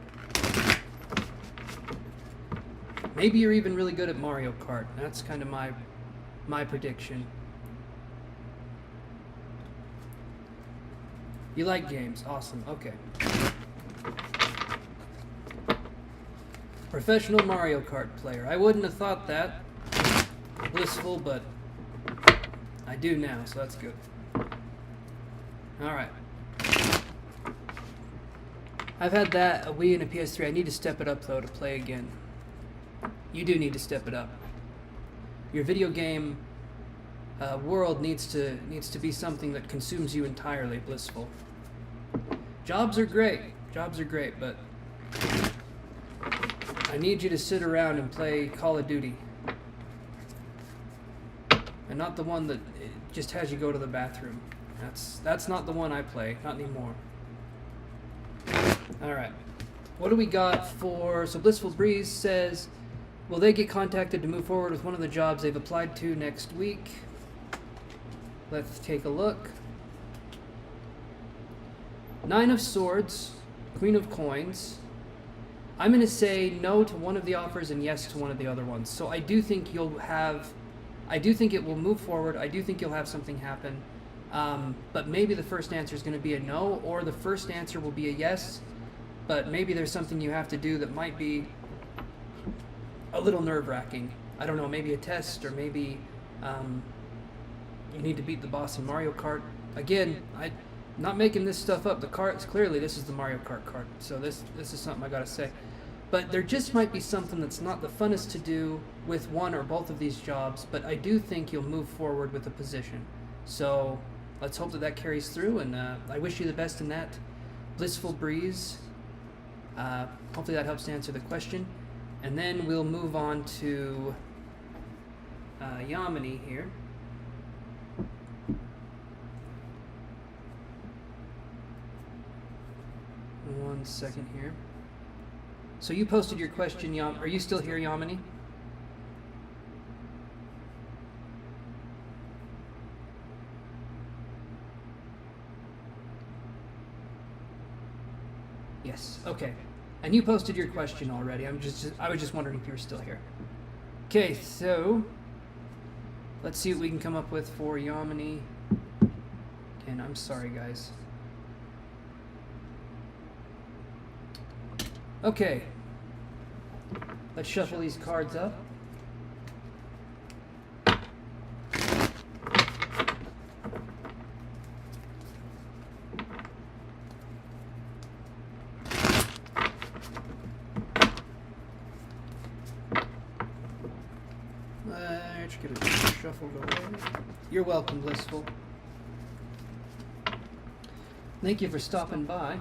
Speaker 1: Maybe you're even really good at Mario Kart. That's kind of my prediction. You like games. Awesome. Okay. Professional Mario Kart player. I wouldn't have thought that. Blissful, but I do now, so that's good. Alright. I've had that, a Wii and a PS3. I need to step it up, though, to play again. You do need to step it up. Your video game world needs to be something that consumes you entirely, Blissful. Jobs are great. Jobs are great, but I need you to sit around and play Call of Duty. And not the one that just has you go to the bathroom. That's not the one I play. Not anymore. Alright. What do we got for... So Blissful Breeze says, will they get contacted to move forward with one of the jobs they've applied to next week? Let's take a look. 9 of Swords, Queen of Coins. I'm going to say no to one of the offers and yes to one of the other ones. So I do think you'll have... I do think it will move forward. I do think you'll have something happen. But maybe the first answer is going to be a no, or the first answer will be a yes, but maybe there's something you have to do that might be a little nerve-wracking. I don't know, maybe a test, or maybe you need to beat the boss in Mario Kart. Again, I'm not making this stuff up. The cards, clearly this is the Mario Kart card, so this is something I gotta say. But there just might be something that's not the funnest to do with one or both of these jobs, but I do think you'll move forward with the position. So let's hope that that carries through, and I wish you the best in that, Blissful Breeze. Hopefully that helps to answer the question. And then we'll move on to Yamini here. One second here. So you posted your question, Are you still here, Yamini? Yes. Okay. And you posted your question already. I was just wondering if you were still here. Okay, so let's see what we can come up with for Yamini. And I'm sorry, guys. Okay. Let's shuffle these cards up. Let's get it shuffled away. You're welcome, Blissful. Thank you for stopping by.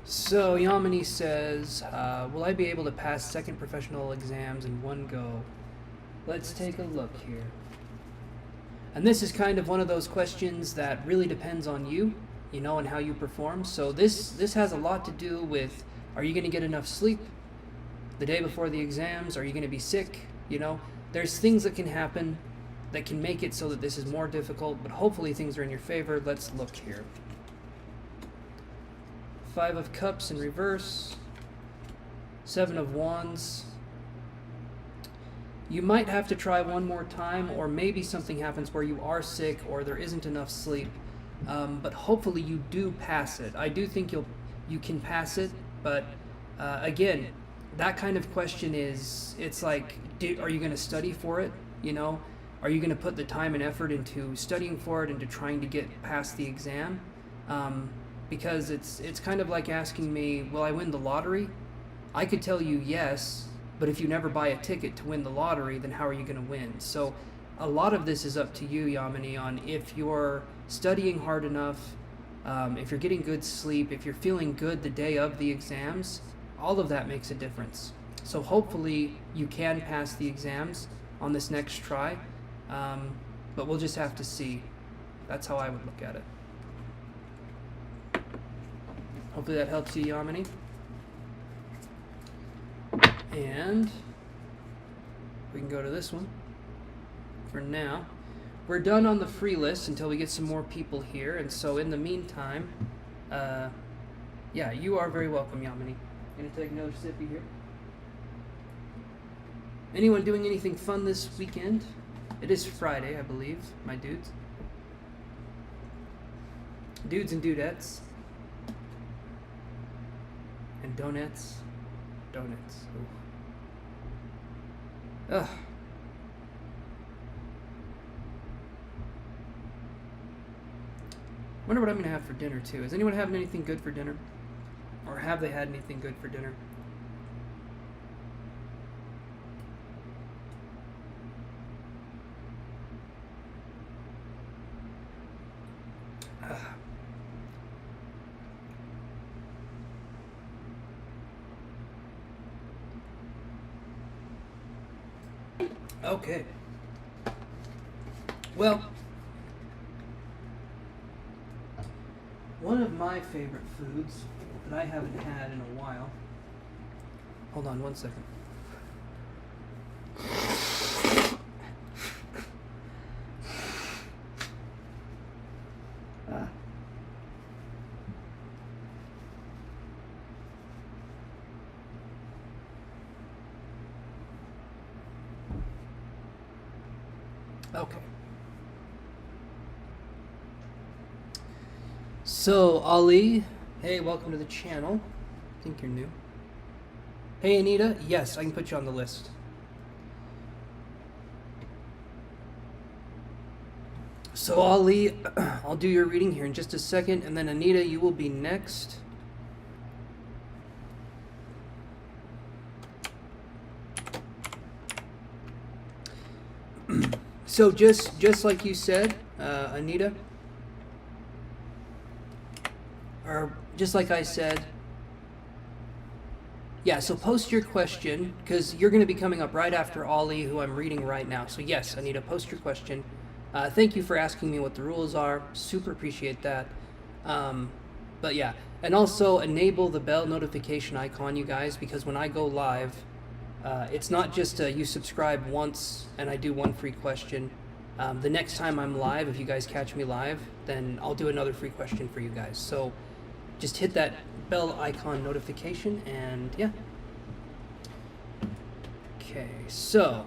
Speaker 1: So Yamini says, will I be able to pass second professional exams in one go? Let's take a look here. And this is kind of one of those questions that really depends on you, you know, and how you perform. So this has a lot to do with, are you going to get enough sleep the day before the exams? Are you going to be sick? You know, there's things that can happen that can make it so that this is more difficult, but hopefully things are in your favor. Let's look here. 5 of Cups in reverse, 7 of Wands. You might have to try one more time, or maybe something happens where you are sick or there isn't enough sleep. But hopefully you do pass it. I do think you can pass it, but again, that kind of question is, it's like, are you going to study for it? You know, are you going to put the time and effort into studying for it, into trying to get past the exam? Because it's kind of like asking me, will I win the lottery? I could tell you yes, but if you never buy a ticket to win the lottery, then how are you going to win? So a lot of this is up to you, Yamini, on if you're studying hard enough, if you're getting good sleep, if you're feeling good the day of the exams. All of that makes a difference. So hopefully you can pass the exams on this next try, but we'll just have to see. That's how I would look at it. Hopefully that helps you, Yamini. And we can go to this one for now. We're done on the free list until we get some more people here, and so in the meantime, yeah, you are very welcome, Yamini. Gonna take another sippy here. Anyone doing anything fun this weekend? It is Friday, I believe, my dudes. Dudes and dudettes. And donuts. Donuts. Ooh. Ugh. Wonder what I'm gonna have for dinner too. Is anyone having anything good for dinner? Or have they had anything good for dinner? Okay. Well, one of my favorite foods that I haven't had in a while. Hold on 1 second. Okay. So, Ali, hey, welcome to the channel. I think you're new. Hey, Anita, yes, I can put you on the list. So, Ali, I'll do your reading here in just a second, and then Anita, you will be next. So just like you said, Anita, or just like I said, yeah, so post your question, because you're going to be coming up right after Ollie, who I'm reading right now. So yes, Anita, post your question. Thank you for asking me what the rules are. Super appreciate that. But yeah, and also enable the bell notification icon, you guys, because when I go live, it's not just you subscribe once and I do one free question. The next time I'm live, if you guys catch me live, then I'll do another free question for you guys. So just hit that bell icon notification, and yeah. Okay, so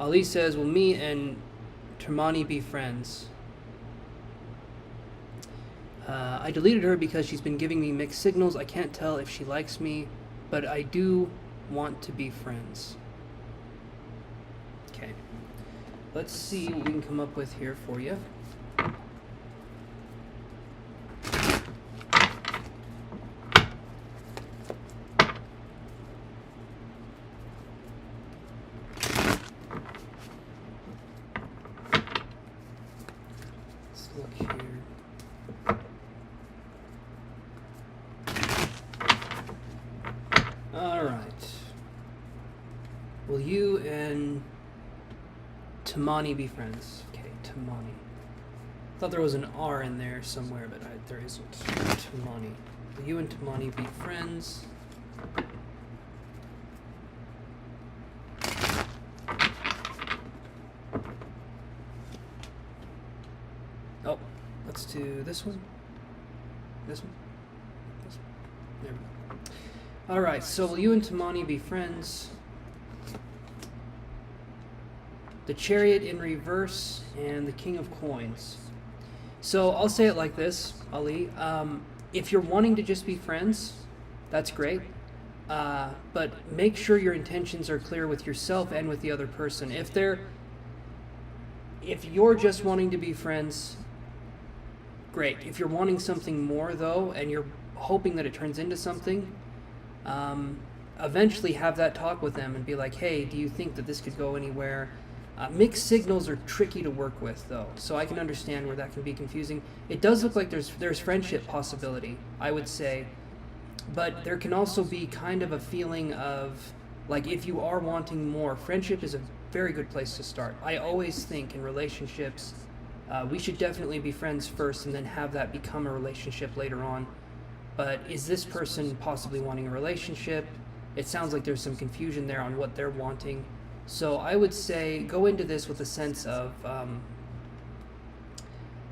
Speaker 1: Ali says, will me and Termani be friends? I deleted her because she's been giving me mixed signals. I can't tell if she likes me, but I do want to be friends. Okay, let's see what we can come up with here for you. Let's look here. All right. Will you and Tamani be friends? Okay, Tamani. Thought there was an R in there somewhere, but there isn't. Tamani. Will you and Tamani be friends? Oh, let's do this one. This one. This one. There we go. All right, so will you and Tamani be friends? The Chariot in reverse and the King of Coins. So I'll say it like this, Ali. If you're wanting to just be friends, that's great. But make sure your intentions are clear with yourself and with the other person. If you're just wanting to be friends, great. If you're wanting something more though, and you're hoping that it turns into something, eventually have that talk with them and be like, hey, do you think that this could go anywhere? Mixed signals are tricky to work with though, so I can understand where that can be confusing. It does look like there's friendship possibility, I would say, but there can also be kind of a feeling of, like, if you are wanting more, friendship is a very good place to start. I always think in relationships, we should definitely be friends first and then have that become a relationship later on. But is this person possibly wanting a relationship? It sounds like there's some confusion there on what they're wanting. So I would say go into this with a sense of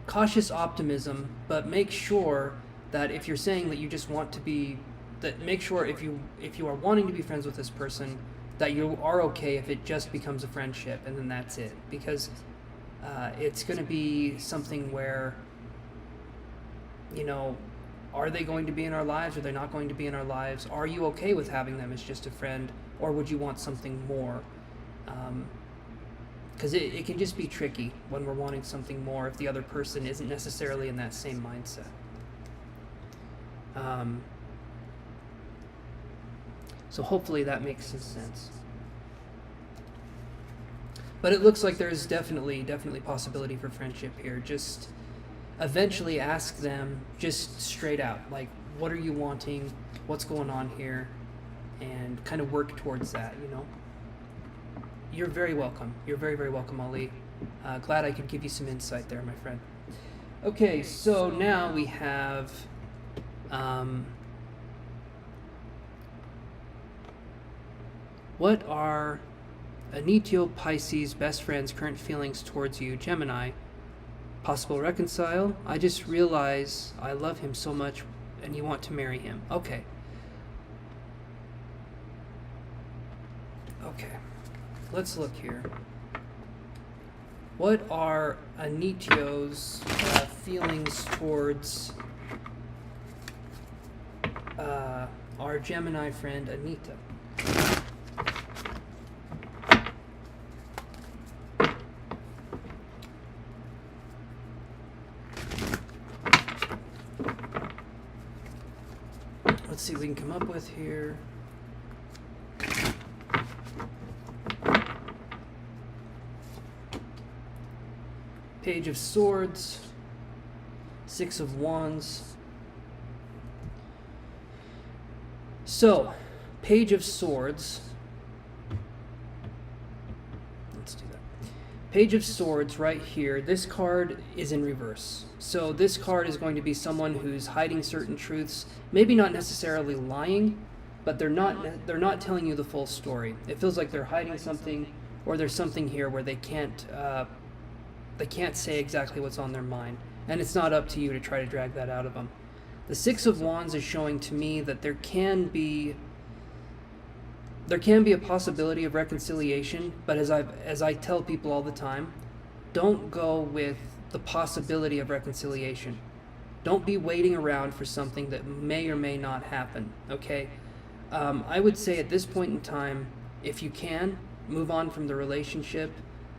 Speaker 1: cautious optimism, but make sure that if you're saying that you just want to be, that make sure if you are wanting to be friends with this person, that you are okay if it just becomes a friendship and then that's it. Because it's going to be something where, you know, are they going to be in our lives? Are they not going to be in our lives? Are you okay with having them as just a friend, or would you want something more? Because it can just be tricky when we're wanting something more if the other person isn't necessarily in that same mindset. So hopefully that makes some sense. But it looks like there's definitely possibility for friendship here. Just eventually ask them just straight out, like, what are you wanting? What's going on here? And kind of work towards that, you know? You're very welcome. You're very, very welcome, Ali. Glad I could give you some insight there, my friend. Okay, so now we have... what are Anitio Pisces' best friend's current feelings towards you, Gemini? Possible reconcile? I just realize I love him so much and you want to marry him. Okay. Okay. Let's look here. What are Anitio's feelings towards our Gemini friend Anita? Let's see what we can come up with here. Page of Swords, Six of Wands. So, Page of Swords. Let's do that. Page of Swords right here. This card is in reverse. So this card is going to be someone who's hiding certain truths, maybe not necessarily lying, but they're not telling you the full story. It feels like they're hiding something, or there's something here where they can't say exactly what's on their mind, and it's not up to you to try to drag that out of them. The Six of Wands is showing to me that there can be a possibility of reconciliation, but as I tell people all the time, don't go with the possibility of reconciliation. Don't be waiting around for something that may or may not happen, okay? I would say at this point in time, if you can, move on from the relationship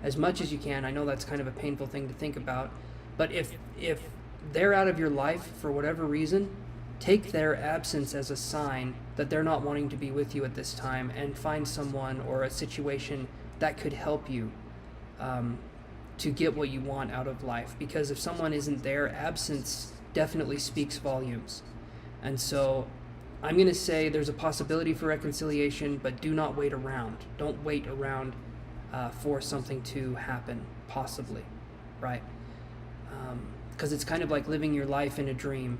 Speaker 1: as much as you can. I know that's kind of a painful thing to think about, but if they're out of your life for whatever reason, take their absence as a sign that they're not wanting to be with you at this time, and find someone or a situation that could help you to get what you want out of life. Because if someone isn't there, absence definitely speaks volumes. And so I'm going to say there's a possibility for reconciliation, but do not wait around. Don't wait around for something to happen, possibly, right? Because it's kind of like living your life in a dream,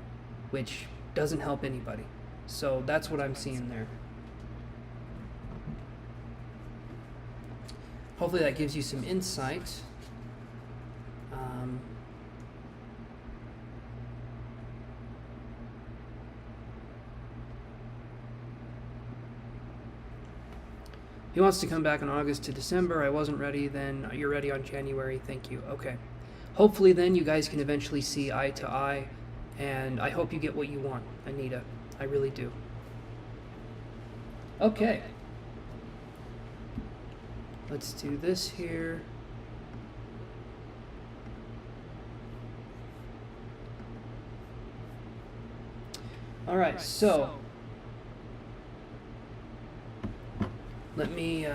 Speaker 1: which doesn't help anybody. So that's what I'm seeing there. Hopefully that gives you some insight. He wants to come back in August to December. I wasn't ready then. You're ready on January. Thank you. Okay. Hopefully then you guys can eventually see eye to eye, and I hope you get what you want, Anita. I really do. Okay. Let's do this here. All right, so let me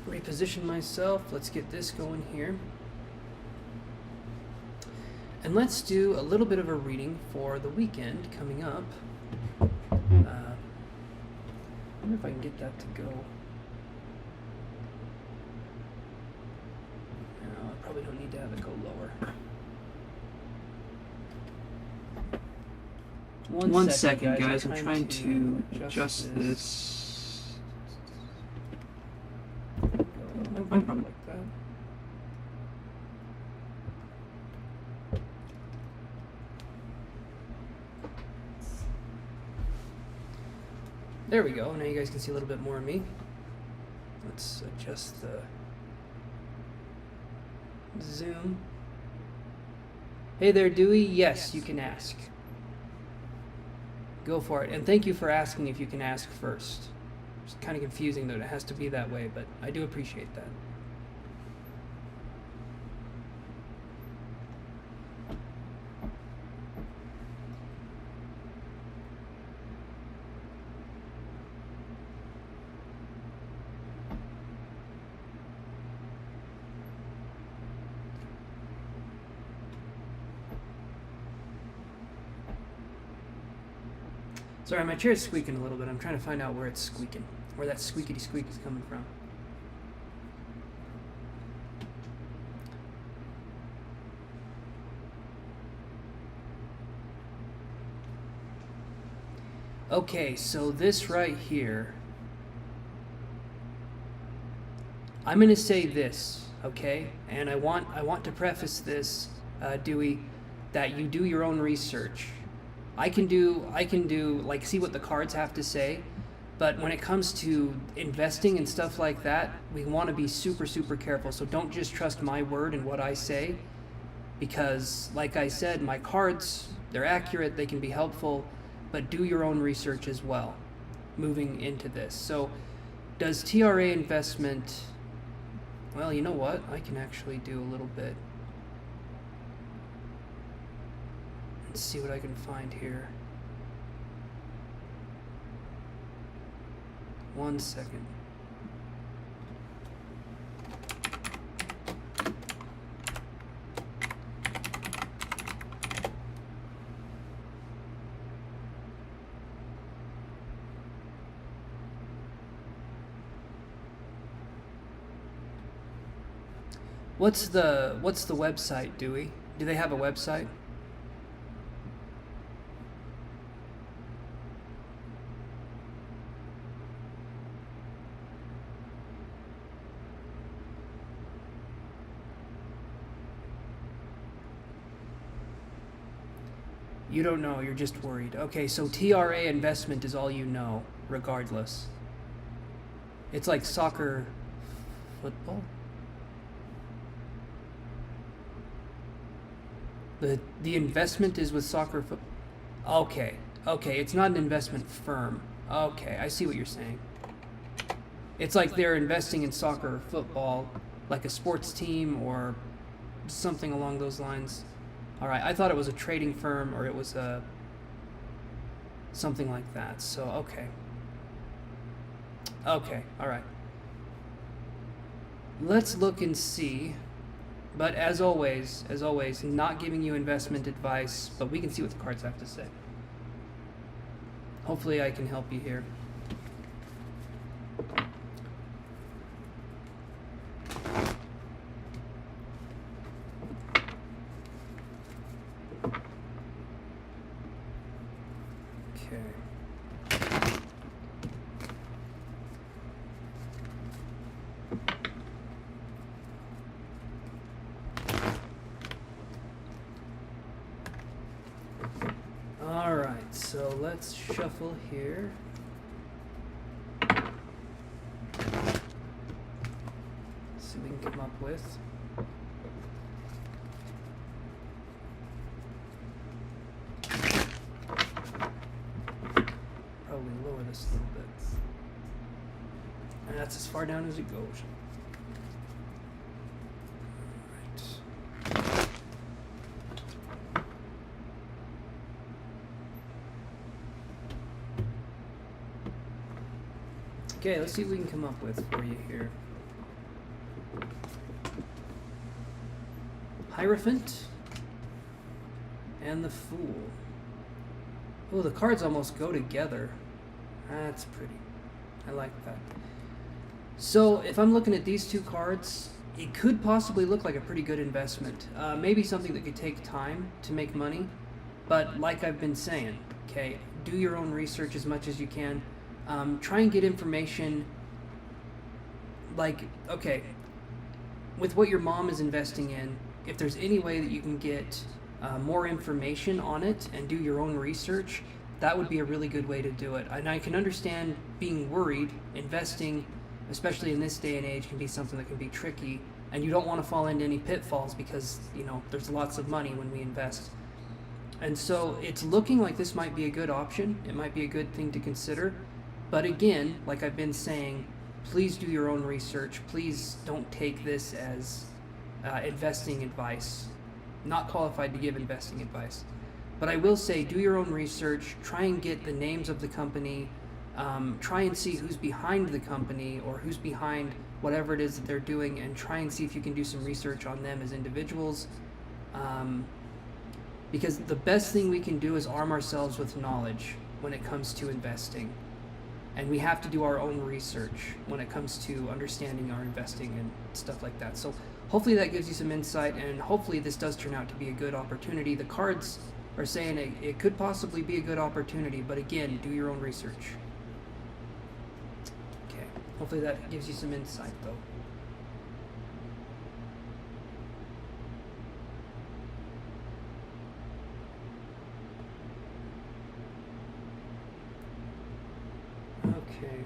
Speaker 1: reposition myself. Let's get this going here. And let's do a little bit of a reading for the weekend coming up. I wonder if I can get that to go. No, I probably don't need to have it go lower. One second, guys. I'm trying to adjust this. I'm probably like that. There we go. Now you guys can see a little bit more of me. Let's adjust the zoom. Hey there, Dewey. Yes, you can ask. Go for it. And thank you for asking if you can ask first. It's kind of confusing that it has to be that way, but I do appreciate that. Sorry, my chair's squeaking a little bit. I'm trying to find out where it's squeaking, where that squeakity squeak is coming from. Okay, so this right here, I'm gonna say this, okay? And I want to preface this, Dewey, that you do your own research. I can do like see what the cards have to say, but when it comes to investing and stuff like that, we want to be super careful. So don't just trust my word and what I say, because like I said, my cards, they're accurate, they can be helpful, but do your own research as well moving into this. So does TRA investment, well, you know what? I can actually do a little bit. Let's see what I can find here. 1 second. What's the website, Dewey? Do they have a website? You don't know, you're just worried. Okay, so TRA investment is all you know, regardless. It's like soccer, football? The investment is with soccer football. Okay, it's not an investment firm. Okay, I see what you're saying. It's like they're investing in soccer or football, like a sports team or something along those lines. All right, I thought it was a trading firm or it was a something like that. So, okay, all right. Let's look and see. But as always, not giving you investment advice, but we can see what the cards have to say. Hopefully I can help you here. Alright, so let's shuffle here. See what we can come up with. Probably lower this a little bit. And that's as far down as it goes. Okay, let's see what we can come up with for you here. Hierophant and the Fool. Oh, the cards almost go together. That's pretty. I like that. So, if I'm looking at these two cards, it could possibly look like a pretty good investment. Maybe something that could take time to make money, but like I've been saying, okay, do your own research as much as you can. Try and get information like, okay, with what your mom is investing in, if there's any way that you can get more information on it and do your own research, that would be a really good way to do it. And I can understand being worried. Investing, especially in this day and age, can be something that can be tricky, and you don't want to fall into any pitfalls because, you know, there's lots of money when we invest. And so it's looking like this might be a good option. It might be a good thing to consider. But again, like I've been saying, please do your own research. Please don't take this as investing advice. Not qualified to give investing advice. But I will say, do your own research. Try and get the names of the company. Try and see who's behind the company or who's behind whatever it is that they're doing, and try and see if you can do some research on them as individuals. Because the best thing we can do is arm ourselves with knowledge. when it comes to investing. And we have to do our own research when it comes to understanding our investing and stuff like that. So hopefully that gives you some insight, and hopefully this does turn out to be a good opportunity. The cards are saying it could possibly be a good opportunity, but again, do your own research. Okay, hopefully that gives you some insight though. Okay.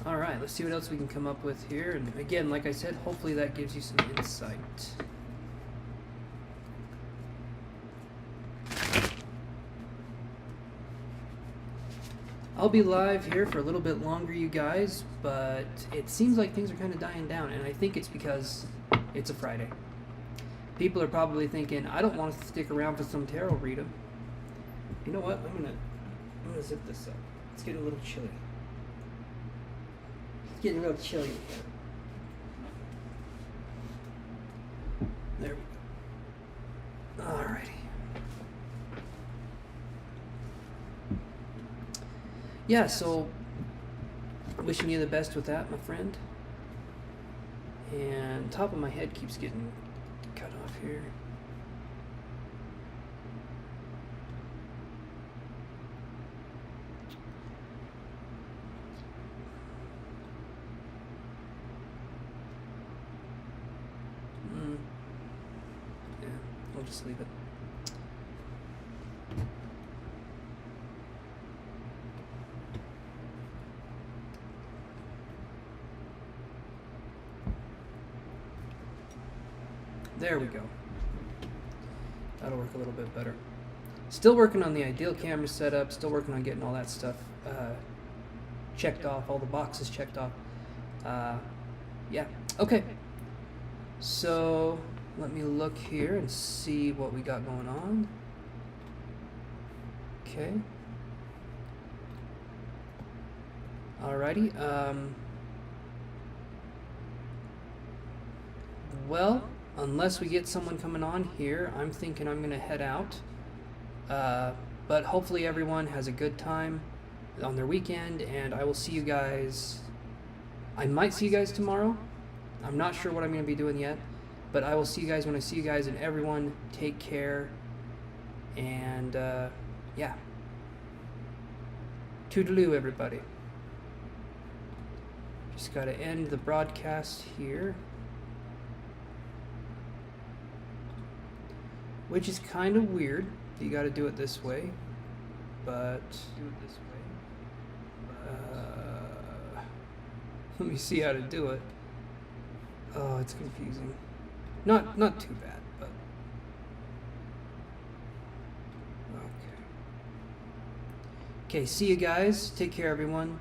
Speaker 1: All right, let's see what else we can come up with here. And again, like I said, hopefully that gives you some insight. I'll be live here for a little bit longer, you guys, but it seems like things are kind of dying down, and I think it's because it's a Friday. People are probably thinking, I don't want to stick around for some tarot reading. You know what? I'm gonna zip this up. It's getting a little chilly. It's getting real chilly. There we go. Alrighty. Yeah, so wishing you the best with that, my friend. And top of my head keeps getting cut off here. Yeah, I'll just leave it. There we go. That'll work a little bit better. Still working on the ideal camera setup, still working on getting all that stuff checked off, all the boxes checked off. Yeah, okay. So let me look here and see what we got going on. Okay. Alrighty. Well, unless we get someone coming on here, I'm thinking I'm going to head out. But hopefully everyone has a good time on their weekend, and I will see you guys. I might see you guys tomorrow. I'm not sure what I'm going to be doing yet, but I will see you guys when I see you guys, and everyone take care. And yeah. Toodaloo, everybody. Just got to end the broadcast here. Which is kind of weird. You got to do it this way, but let me see how to do it. Oh, it's confusing. Not too bad, but okay. Okay, see you guys. Take care, everyone.